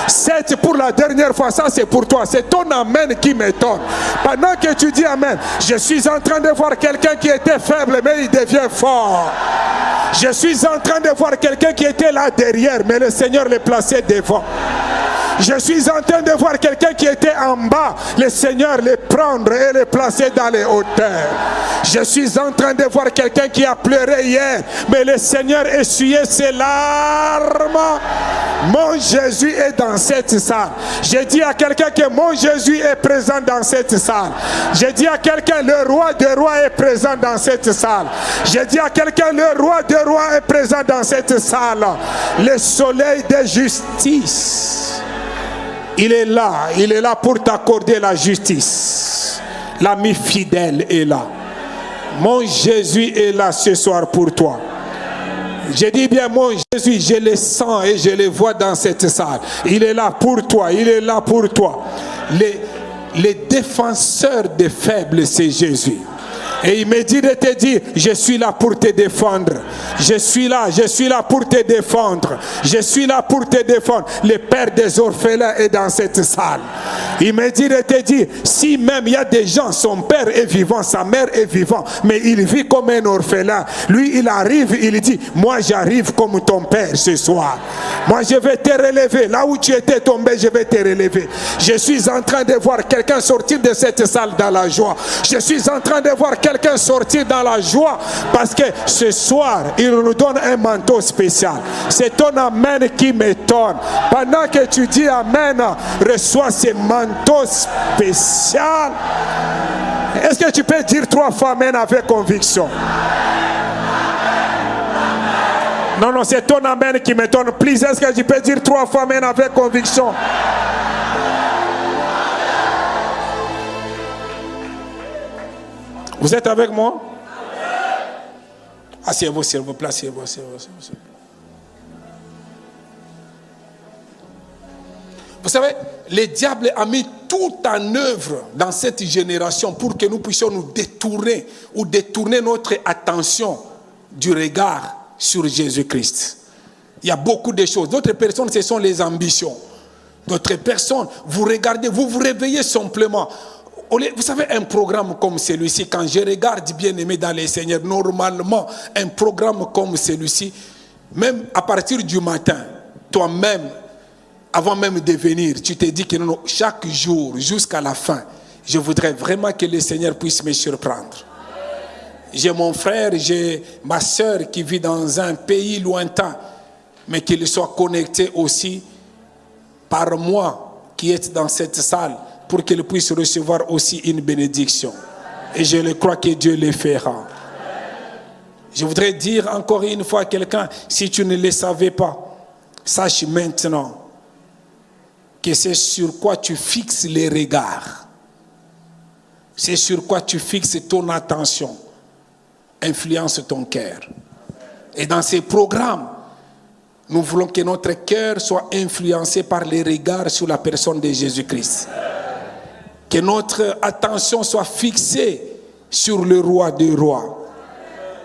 7, pour la dernière fois, ça c'est pour toi. C'est ton amen qui m'étonne. Pendant que tu dis amen, je suis en train de voir quelqu'un qui était faible, mais il devient fort. Je suis en train de voir quelqu'un qui était là derrière, mais le Seigneur l'a placé devant. Je suis en train de voir quelqu'un qui était en bas, le Seigneur le prendre et le placer dans les hauteurs. Je suis en train de voir quelqu'un qui a pleuré hier, mais le Seigneur essuyait ses larmes. Mon Jésus est dans cette salle. J'ai dit à quelqu'un que mon Jésus est présent dans cette salle. J'ai dit à quelqu'un, le roi des rois est présent dans cette salle. J'ai dit à quelqu'un, le roi des rois est présent dans cette salle. Le soleil de justice, il est là pour t'accorder la justice. L'ami fidèle est là. Mon Jésus est là ce soir pour toi. Je dis bien mon Jésus, je le sens et je le vois dans cette salle. Il est là pour toi, il est là pour toi. Les défenseurs des faibles, c'est Jésus. Et il me dit de te dire, je suis là pour te défendre. Je suis là pour te défendre. Je suis là pour te défendre. Le père des orphelins est dans cette salle. Il me dit de te dire, si même il y a des gens, son père est vivant, sa mère est vivant, mais il vit comme un orphelin. Lui, il arrive, il dit, moi j'arrive comme ton père ce soir. Moi je vais te relever. Là où tu étais tombé, je vais te relever. Je suis en train de voir quelqu'un sortir de cette salle dans la joie. Je suis en train de voir quelqu'un sortir dans la joie parce que ce soir, il nous donne un manteau spécial. C'est ton amen qui m'étonne. Pendant que tu dis amen, reçois ce manteau spécial. Est-ce que tu peux dire 3 fois amen avec conviction? Non, c'est ton amen qui m'étonne. Please, est-ce que tu peux dire 3 fois amen avec conviction? Vous êtes avec moi? Asseyez-vous, s'il vous plaît, asseyez-vous. Vous savez, le diable a mis tout en œuvre dans cette génération pour que nous puissions nous détourner notre attention du regard sur Jésus-Christ. Il y a beaucoup de choses. D'autres personnes, ce sont les ambitions. D'autres personnes, vous regardez, vous vous réveillez simplement. Vous savez, un programme comme celui-ci, quand je regarde bien aimé dans les Seigneurs, normalement, un programme comme celui-ci, même à partir du matin, toi-même, avant même de venir, tu te dis que non, chaque jour, jusqu'à la fin, je voudrais vraiment que le Seigneur puisse me surprendre. J'ai mon frère, j'ai ma soeur qui vit dans un pays lointain, mais qu'il soit connecté aussi par moi qui est dans cette salle, pour qu'il puisse recevoir aussi une bénédiction. Et je le crois que Dieu le fera. Je voudrais dire encore une fois à quelqu'un, si tu ne le savais pas, sache maintenant que c'est sur quoi tu fixes les regards. C'est sur quoi tu fixes ton attention. Influence ton cœur. Et dans ces programmes, nous voulons que notre cœur soit influencé par les regards sur la personne de Jésus-Christ. Que notre attention soit fixée sur le roi des rois.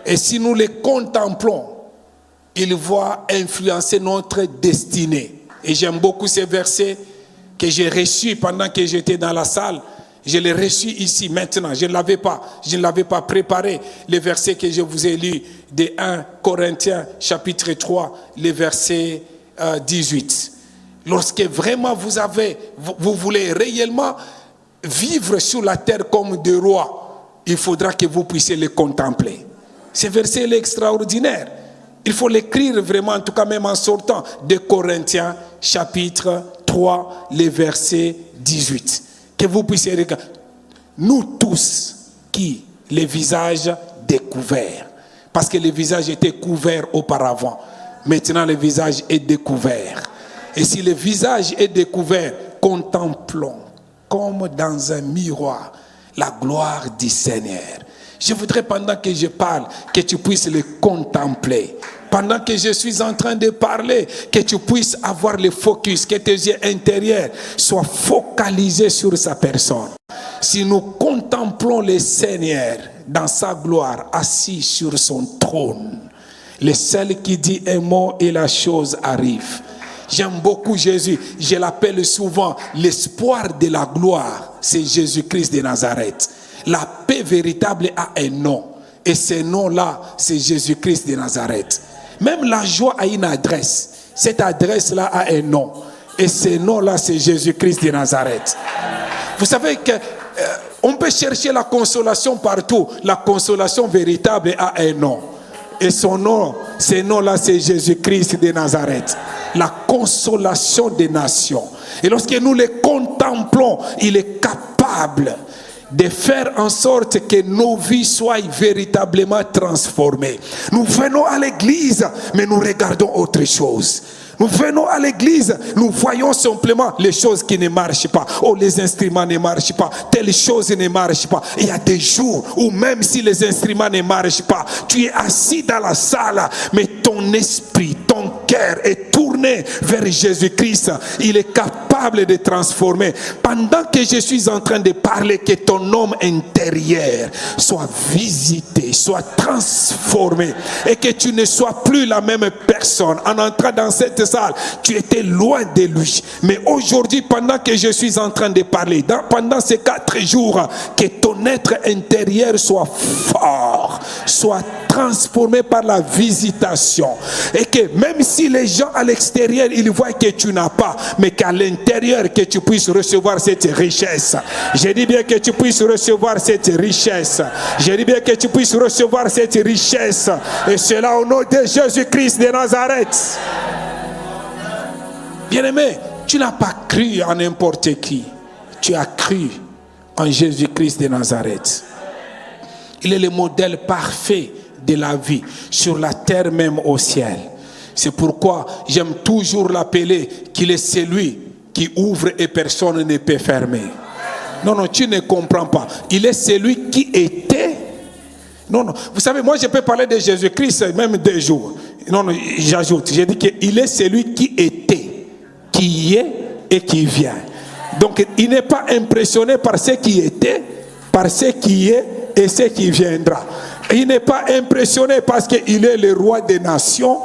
Et si nous les contemplons, il va influencer notre destinée. Et j'aime beaucoup ces versets que j'ai reçus pendant que j'étais dans la salle. Je l'ai reçu ici maintenant. Je ne l'avais pas préparé. Les versets que je vous ai lus de 1 Corinthiens chapitre 3, les versets 18. Lorsque vraiment vous voulez réellement vivre sur la terre comme des rois, il faudra que vous puissiez les contempler. Ce verset est extraordinaire. Il faut l'écrire vraiment, en tout cas même en sortant de Corinthiens chapitre 3, les versets 18. Que vous puissiez regarder. Nous tous qui, les visages découverts, parce que le visage était couvert auparavant, maintenant le visage est découvert. Et si le visage est découvert, contemplons comme dans un miroir la gloire du Seigneur. Je voudrais, pendant que je parle, que tu puisses le contempler. Pendant que je suis en train de parler, que tu puisses avoir le focus, que tes yeux intérieurs soient focalisés sur sa personne. Si nous contemplons le Seigneur dans sa gloire, assis sur son trône, le seul qui dit un mot et la chose arrive. J'aime beaucoup Jésus. Je l'appelle souvent l'espoir de la gloire. C'est Jésus-Christ de Nazareth. La paix véritable a un nom. Et ce nom-là, c'est Jésus-Christ de Nazareth. Même la joie a une adresse. Cette adresse-là a un nom. Et ce nom-là, c'est Jésus-Christ de Nazareth. Vous savez que on peut chercher la consolation partout. La consolation véritable a un nom. Et son nom, ce nom-là, c'est Jésus-Christ de Nazareth. La consolation des nations. Et lorsque nous le contemplons, il est capable de faire en sorte que nos vies soient véritablement transformées. Nous venons à l'église, mais nous regardons autre chose. Nous venons à l'église, nous voyons simplement les choses qui ne marchent pas. Oh, les instruments ne marchent pas, telle chose ne marche pas. Il y a des jours où même si les instruments ne marchent pas, tu es assis dans la salle, mais ton esprit, ton cœur est tourné vers Jésus-Christ. Il est capable de transformer. Pendant que je suis en train de parler, que ton homme intérieur soit visité, soit transformé, et que tu ne sois plus la même personne. En entrant dans cette salle, tu étais loin de lui. Mais aujourd'hui, pendant que je suis en train de parler, pendant ces 4 jours, que ton être intérieur soit fort, soit transformé par la visitation. Et que même si les gens à l'extérieur, ils voient que tu n'as pas, mais qu'à l'intérieur, que tu puisses recevoir cette richesse. Je dis bien que tu puisses recevoir cette richesse. Je dis bien que tu puisses recevoir cette richesse. Et cela au nom de Jésus-Christ de Nazareth. Bien-aimé, tu n'as pas cru en n'importe qui. Tu as cru en Jésus-Christ de Nazareth. Il est le modèle parfait de la vie, sur la terre même au ciel. C'est pourquoi j'aime toujours l'appeler qu'il est celui qui ouvre et personne ne peut fermer. Non, non, tu ne comprends pas. Il est celui qui était. Non, non. Vous savez, moi je peux parler de Jésus-Christ même 2 jours. Non, non, j'ajoute. J'ai dit qu'il est celui qui était, qui est et qui vient. Donc il n'est pas impressionné par ce qui était, par ce qui est et ce qui viendra. Il n'est pas impressionné parce qu'il est le roi des nations,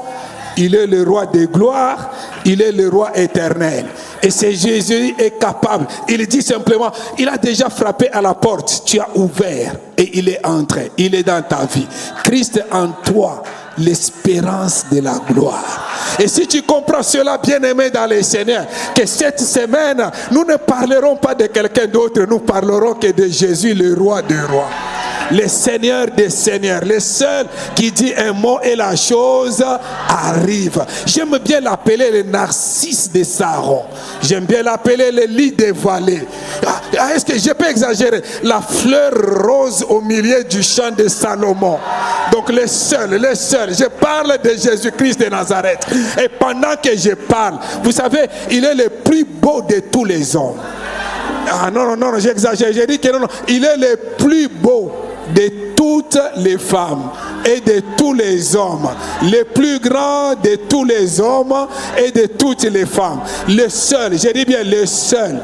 il est le roi des gloires, il est le roi éternel. Et c'est Jésus est capable. Il dit simplement, il a déjà frappé à la porte, tu as ouvert et il est entré, il est dans ta vie. Christ en toi, l'espérance de la gloire. Et si tu comprends cela, bien-aimé dans le Seigneur, que cette semaine, nous ne parlerons pas de quelqu'un d'autre, nous parlerons que de Jésus, le roi des rois. Le Seigneur des seigneurs, le seul qui dit un mot et la chose arrive. J'aime bien l'appeler le narcisse de Saron. J'aime bien l'appeler le lit des vallées. Est-ce que je peux exagérer? La fleur rose au milieu du champ de Salomon. Donc le seul, je parle de Jésus-Christ de Nazareth. Et pendant que je parle, vous savez, il est le plus beau de tous les hommes. Ah non, non, non, j'exagère. J'ai dit que non, non, il est le plus beau de toutes les femmes et de tous les hommes, le plus grand de tous les hommes et de toutes les femmes, le seul, je dis bien le seul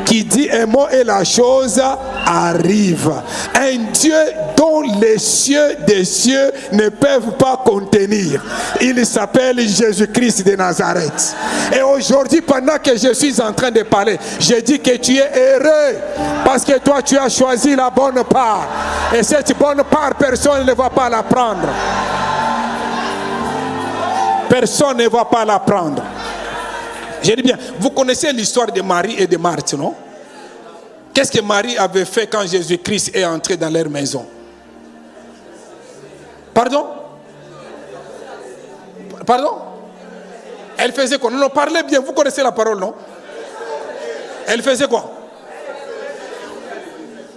qui dit un mot et la chose arrive. Un Dieu dont les cieux des cieux ne peuvent pas contenir. Il s'appelle Jésus-Christ de Nazareth. Et aujourd'hui, pendant que je suis en train de parler, je dis que tu es heureux parce que toi, tu as choisi la bonne part. Et cette bonne part, personne ne va pas la prendre. Personne ne va pas la prendre. Je dis bien, vous connaissez l'histoire de Marie et de Marthe, non? Qu'est-ce que Marie avait fait quand Jésus-Christ est entré dans leur maison? Pardon? Pardon? Elle faisait quoi? Non, parlez bien, vous connaissez la parole, non? Elle faisait quoi?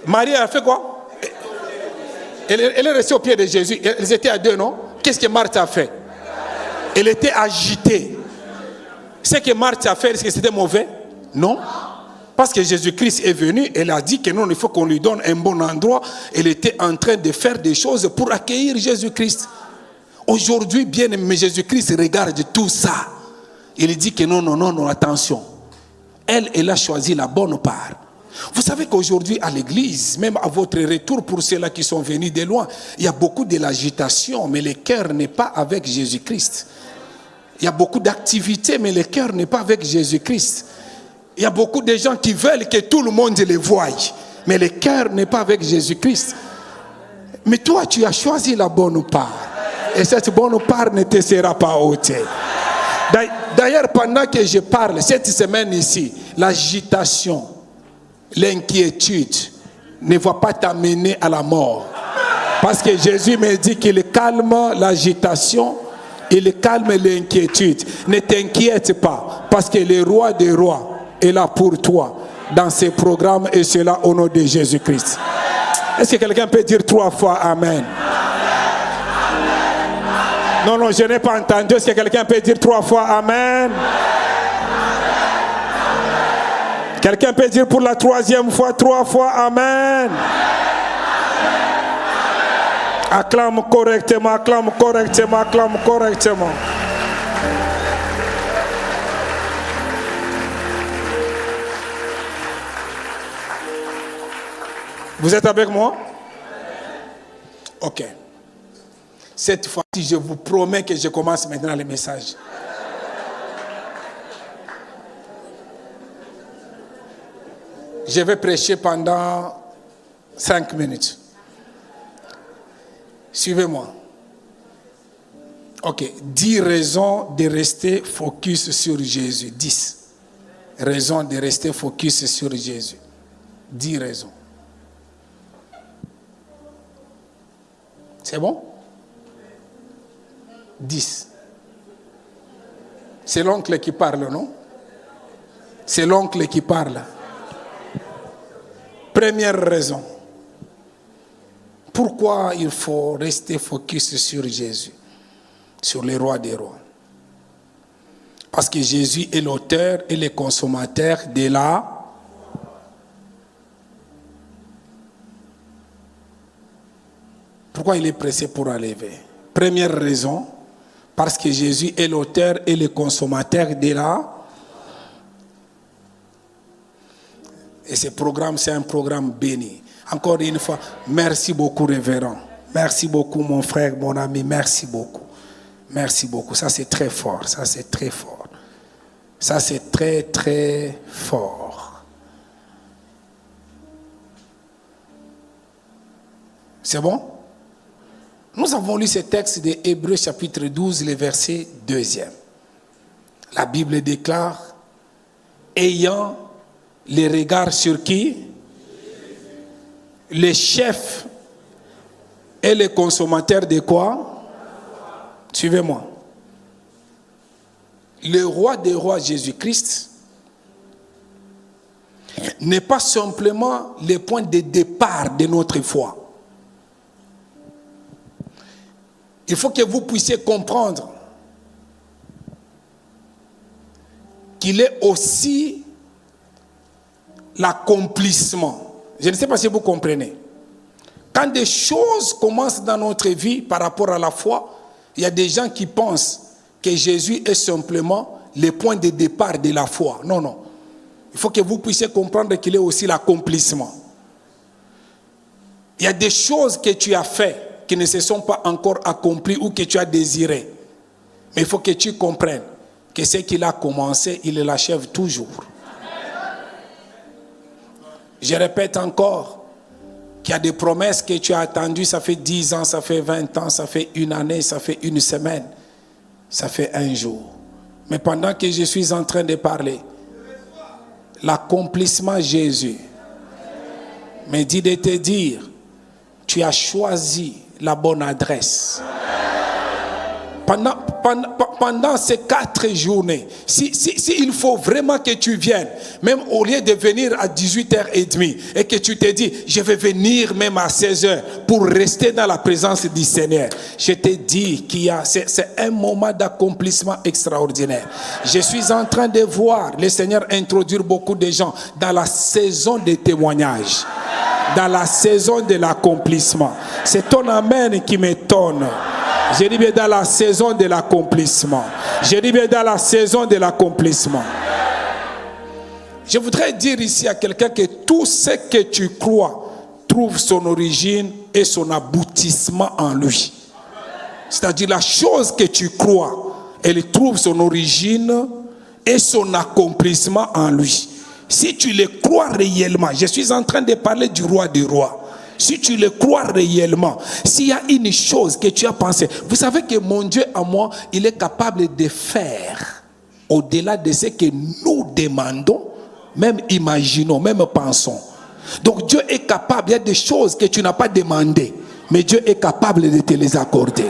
Marie a fait quoi? Elle est restée au pied de Jésus. Ils étaient à deux, non? Qu'est-ce que Marthe a fait? Elle était agitée. Ce que Marthe a fait, est-ce que c'était mauvais? Non. Parce que Jésus-Christ est venu, elle a dit que non, il faut qu'on lui donne un bon endroit. Elle était en train de faire des choses pour accueillir Jésus-Christ. Aujourd'hui, bien aimé, Jésus-Christ regarde tout ça. Il dit que non, non, non, non, attention. Elle a choisi la bonne part. Vous savez qu'aujourd'hui à l'église, même à votre retour pour ceux-là qui sont venus de loin, il y a beaucoup de l'agitation, mais le cœur n'est pas avec Jésus-Christ. Il y a beaucoup d'activités, mais le cœur n'est pas avec Jésus-Christ. Il y a beaucoup de gens qui veulent que tout le monde les voie, mais le cœur n'est pas avec Jésus-Christ. Mais toi, tu as choisi la bonne part. Et cette bonne part ne te sera pas ôtée. D'ailleurs, pendant que je parle, cette semaine ici, l'agitation, l'inquiétude ne va pas t'amener à la mort. Parce que Jésus me dit qu'il calme l'agitation, il calme l'inquiétude. Ne t'inquiète pas, parce que le roi des rois est là pour toi dans ses programmes, et cela au nom de Jésus-Christ. Est-ce que quelqu'un peut dire 3 fois Amen? Non, non, je n'ai pas entendu. Est-ce que quelqu'un peut dire 3 fois Amen? Quelqu'un peut dire pour la 3e fois 3 fois Amen? Acclame correctement, acclame correctement, acclame correctement. Vous êtes avec moi? Ok. Cette fois-ci, je vous promets que je commence maintenant le message. Je vais prêcher pendant 5 minutes. Suivez-moi. Ok. 10 raisons de rester focus sur Jésus. 10 raisons de rester focus sur Jésus. 10 raisons. C'est bon? 10. C'est l'oncle qui parle, non? C'est l'oncle qui parle. Première raison. Pourquoi il faut rester focus sur Jésus, sur le roi des rois? Parce que Jésus est l'auteur et le consommateur de la... Pourquoi il est pressé pour enlever? Première raison, parce que Jésus est l'auteur et le consommateur de la... Et ce programme, c'est un programme béni. Encore une fois, merci beaucoup, révérend. Merci beaucoup, mon frère, mon ami. Merci beaucoup. Merci beaucoup. Ça, c'est très fort. Ça, c'est très fort. Ça, c'est très, très fort. C'est bon? Nous avons lu ce texte de Hébreux chapitre 12, le verset 2e. La Bible déclare, ayant les regards sur qui? Le chef et le consommateur de quoi? Suivez-moi. Le roi des rois Jésus-Christ n'est pas simplement le point de départ de notre foi. Il faut que vous puissiez comprendre qu'il est aussi l'accomplissement. Je ne sais pas si vous comprenez. Quand des choses commencent dans notre vie par rapport à la foi, il y a des gens qui pensent que Jésus est simplement le point de départ de la foi. Non, non. Il faut que vous puissiez comprendre qu'il est aussi l'accomplissement. Il y a des choses que tu as faites qui ne se sont pas encore accomplies ou que tu as désirées. Mais il faut que tu comprennes que ce qu'il a commencé, il l'achève toujours. Je répète encore qu'il y a des promesses que tu as attendues, ça fait 10 ans, ça fait 20 ans, ça fait une année, ça fait une semaine, ça fait un jour. Mais pendant que je suis en train de parler, l'accomplissement Jésus me dit de te dire, tu as choisi la bonne adresse. Pendant ces 4 journées, il faut vraiment que tu viennes, même au lieu de venir à 18h30 et que tu te dis, je vais venir même à 16h pour rester dans la présence du Seigneur. Je te dis c'est un moment d'accomplissement extraordinaire. Je suis en train de voir le Seigneur introduire beaucoup de gens dans la saison des témoignages, dans la saison de l'accomplissement. C'est ton amen qui m'étonne. Je dis bien dans la saison de l'accomplissement. Je dis bien dans la saison de l'accomplissement. Je voudrais dire ici à quelqu'un que tout ce que tu crois trouve son origine et son aboutissement en lui. C'est-à-dire la chose que tu crois, elle trouve son origine et son accomplissement en lui. Si tu le crois réellement, je suis en train de parler du roi des rois. Si tu le crois réellement, s'il y a une chose que tu as pensé, vous savez que mon Dieu à moi, il est capable de faire au-delà de ce que nous demandons, même imaginons, même pensons. Donc Dieu est capable, il y a des choses que tu n'as pas demandées, mais Dieu est capable de te les accorder.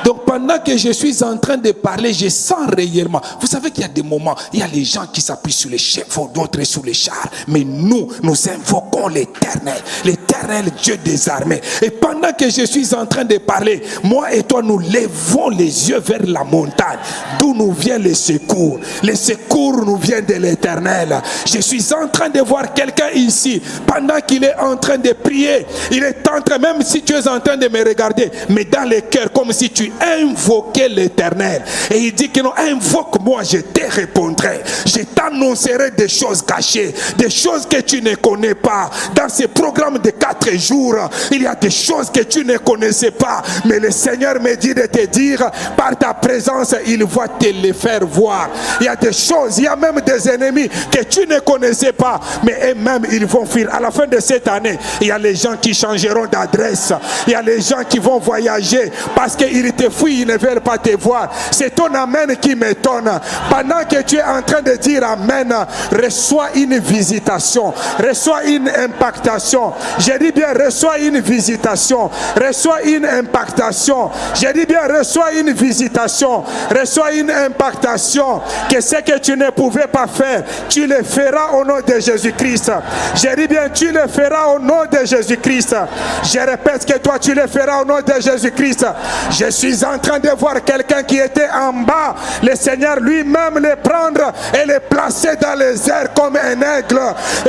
Donc pendant que je suis en train de parler, je sens réellement. Vous savez qu'il y a des moments, il y a les gens qui s'appuient sur les chevaux, d'autres sur les chars. Mais nous invoquons l'Éternel, l'Éternel Dieu des armées. Et pendant que je suis en train de parler, moi et toi, nous levons les yeux vers la montagne, d'où nous vient le secours. Le secours nous vient de l'Éternel. Je suis en train de voir quelqu'un ici, pendant qu'il est en train de prier, il est en train, même si tu es en train de me regarder, mais dans le cœur, comme si tu invoquais l'Éternel. Et il dit que non, invoque-moi, je te répondrai. Je t'annoncerai des choses cachées, des choses que tu ne connais pas. Dans ce programme de 4 jours, il y a des choses que tu ne connaissais pas. Mais le Seigneur me dit de te dire, par ta présence, il va te les faire voir. Il y a des choses, il y a même des ennemis que tu ne connaissais pas. Mais eux-mêmes, ils vont fuir. À la fin de cette année, il y a les gens qui changeront d'adresse. Il y a les gens qui vont voyager parce qu'ils te fuient, ils ne veulent pas te voir. C'est ton amen qui m'étonne. Pendant que tu es en train de dire amen, reçois une visitation, reçois une impactation. Je dis bien reçois une visitation, reçois une impactation. Je dis bien reçois une visitation, reçois une impactation. Que ce que tu ne pouvais pas faire, tu le feras au nom de Jésus-Christ. Je dis bien tu le feras au nom de Jésus-Christ. Je répète que toi tu le feras au nom de Jésus-Christ. Je suis en train de voir quelqu'un qui était en bas, le Seigneur lui-même le prendre et le placer dans les airs comme un aigle.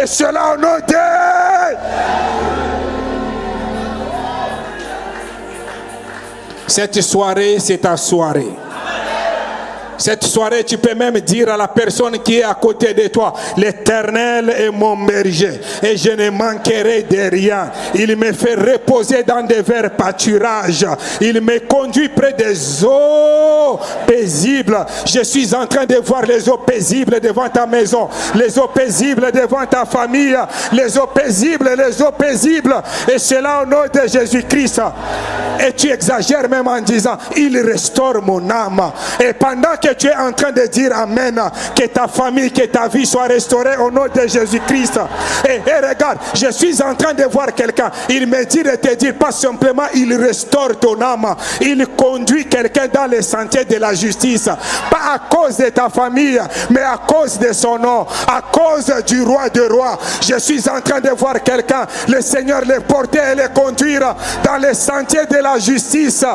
Et cela au nom de... Cette soirée, c'est ta soirée. Cette soirée, tu peux même dire à la personne qui est à côté de toi, l'Éternel est mon berger et je ne manquerai de rien. Il me fait reposer dans des verts pâturages. Il me conduit près des eaux paisibles. Je suis en train de voir les eaux paisibles devant ta maison, les eaux paisibles devant ta famille, les eaux paisibles, les eaux paisibles. Et cela au nom de Jésus-Christ. Et tu exagères même en disant, il restaure mon âme. Et pendant que tu es en train de dire amen, que ta famille, que ta vie soit restaurée au nom de Jésus-Christ. Et regarde, je suis en train de voir quelqu'un, il me dit de te dire pas simplement il restaure ton âme, il conduit quelqu'un dans les sentiers de la justice, pas à cause de ta famille, mais à cause de son nom, à cause du roi de rois. Je suis en train de voir quelqu'un, le Seigneur le porter et le conduire dans les sentiers de la justice.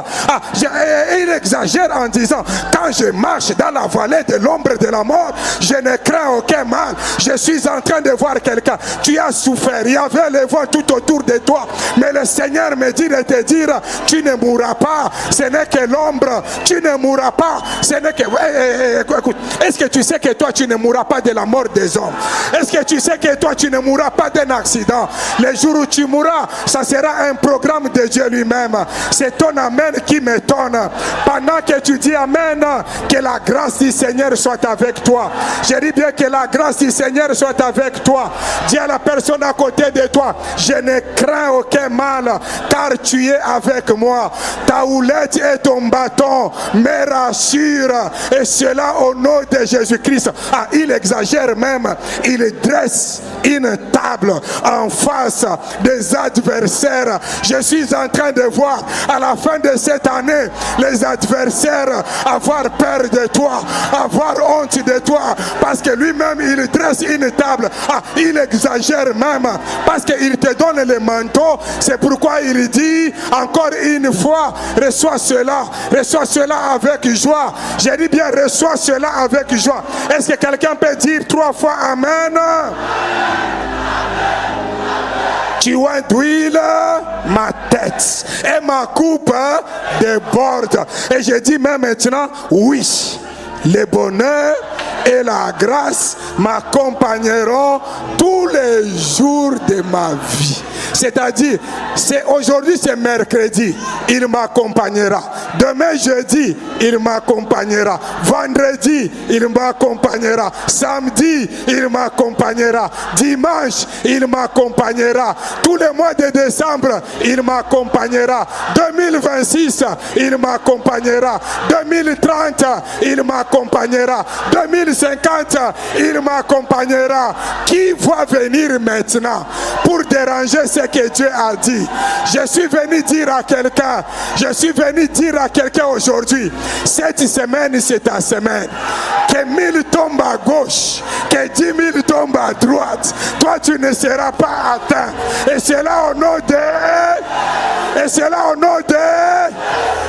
Il exagère en disant, quand je marche marche dans la vallée de l'ombre de la mort, je ne crains aucun mal. Je suis en train de voir quelqu'un. Tu as souffert. Il y avait le vent tout autour de toi. Mais le Seigneur me dit de te dire, tu ne mourras pas. Ce n'est que l'ombre. Tu ne mourras pas. Ce n'est que... Écoute, est-ce que tu sais que toi, tu ne mourras pas de la mort des hommes? Est-ce que tu sais que toi, tu ne mourras pas d'un accident? Le jour où tu mourras, ça sera un programme de Dieu lui-même. C'est ton amen qui m'étonne. Pendant que tu dis amen, que la grâce du Seigneur soit avec toi. Je dis bien que la grâce du Seigneur soit avec toi. Dis à la personne à côté de toi, je ne crains aucun mal, car tu es avec moi. Ta houlette et ton bâton me rassurent, et cela au nom de Jésus-Christ. Ah, il exagère même. Il dresse une table en face des adversaires. Je suis en train de voir à la fin de cette année les adversaires avoir peur de toi, avoir honte de toi, parce que lui-même il dresse une table. Ah, il exagère même, parce qu'il te donne le manteau. C'est pourquoi il dit encore une fois, reçois cela avec joie. J'ai dit bien, reçois cela avec joie. Est-ce que quelqu'un peut dire 3 fois amen? Tu d'huile ma tête et ma coupe déborde. Et je dis même maintenant, oui, le bonheur et la grâce m'accompagneront tous les jours de ma vie. C'est-à-dire, aujourd'hui c'est mercredi, il m'accompagnera. Demain jeudi, il m'accompagnera. Vendredi, il m'accompagnera. Samedi, il m'accompagnera. Dimanche, il m'accompagnera. Tous les mois de décembre, il m'accompagnera. 2026, il m'accompagnera. 2030, il m'accompagnera. 2050, il m'accompagnera. Qui va venir maintenant pour déranger ce que Dieu a dit? Je suis venu dire à quelqu'un, aujourd'hui, cette semaine c'est ta semaine. Que 1000 tombent à gauche, que 10 000 tombent à droite, toi tu ne seras pas atteint. Et c'est là au nom de...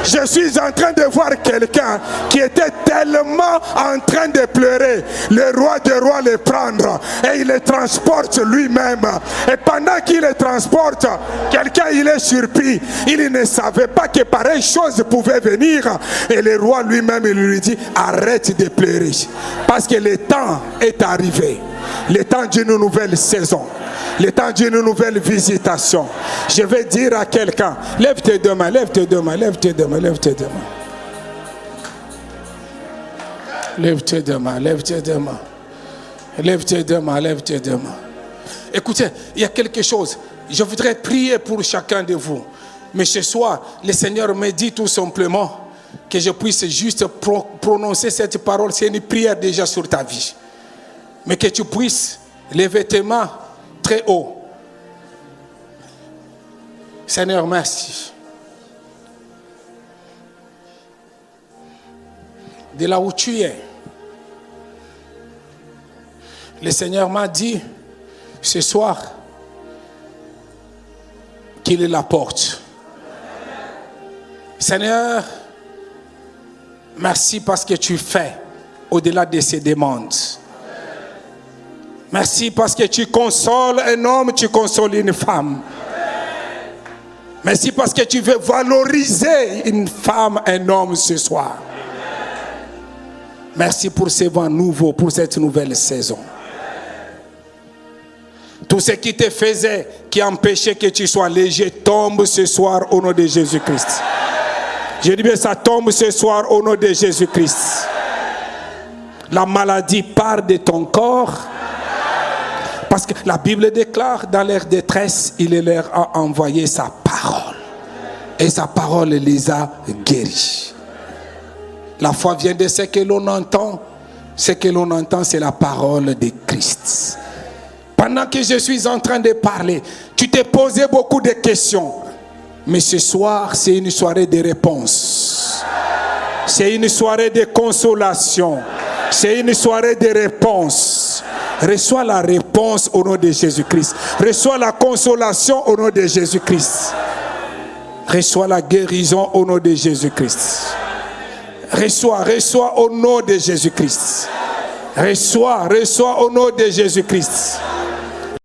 Je suis en train de voir quelqu'un qui était tellement en train de pleurer. Le roi des rois le prendre et il le transporte lui-même. Et pendant qu'il le transporte, quelqu'un il est surpris. Il ne savait pas que pareille chose pouvait venir. Et le roi lui-même il lui dit, arrête de pleurer. Parce que le temps est arrivé. Le temps d'une nouvelle saison. Le temps d'une nouvelle visitation. Je vais dire à quelqu'un, lève tes deux mains, lève tes deux mains, lève tes deux mains, lève tes deux mains. Lève tes deux mains, lève tes deux mains. Lève tes deux mains, lève tes deux mains. Écoutez, il y a quelque chose. Je voudrais prier pour chacun de vous. Mais ce soir, le Seigneur me dit tout simplement que je puisse juste prononcer cette parole. C'est une prière déjà sur ta vie. Mais que tu puisses lever tes mains très haut. Seigneur, merci. De là où tu es, le Seigneur m'a dit ce soir qu'il est la porte. Seigneur, merci parce que tu fais au-delà de ses demandes. Merci parce que tu consoles un homme, tu consoles une femme. Merci parce que tu veux valoriser une femme, un homme ce soir. Merci pour ce vent nouveau, pour cette nouvelle saison. Tout ce qui te faisait, qui empêchait que tu sois léger, tombe ce soir au nom de Jésus-Christ. Je dis bien, ça tombe ce soir au nom de Jésus-Christ. La maladie part de ton corps. Parce que la Bible déclare, dans leur détresse, il leur a envoyé sa parole. Et sa parole les a guéris. La foi vient de ce que l'on entend. Ce que l'on entend, c'est la parole de Christ. Pendant que je suis en train de parler, tu t'es posé beaucoup de questions. Mais ce soir, c'est une soirée de réponses. C'est une soirée de consolation. C'est une soirée de réponses. Reçois la réponse au nom de Jésus-Christ. Reçois la consolation au nom de Jésus-Christ. Reçois la guérison au nom de Jésus-Christ. Reçois, reçois au nom de Jésus-Christ. Reçois, reçois au nom de Jésus-Christ.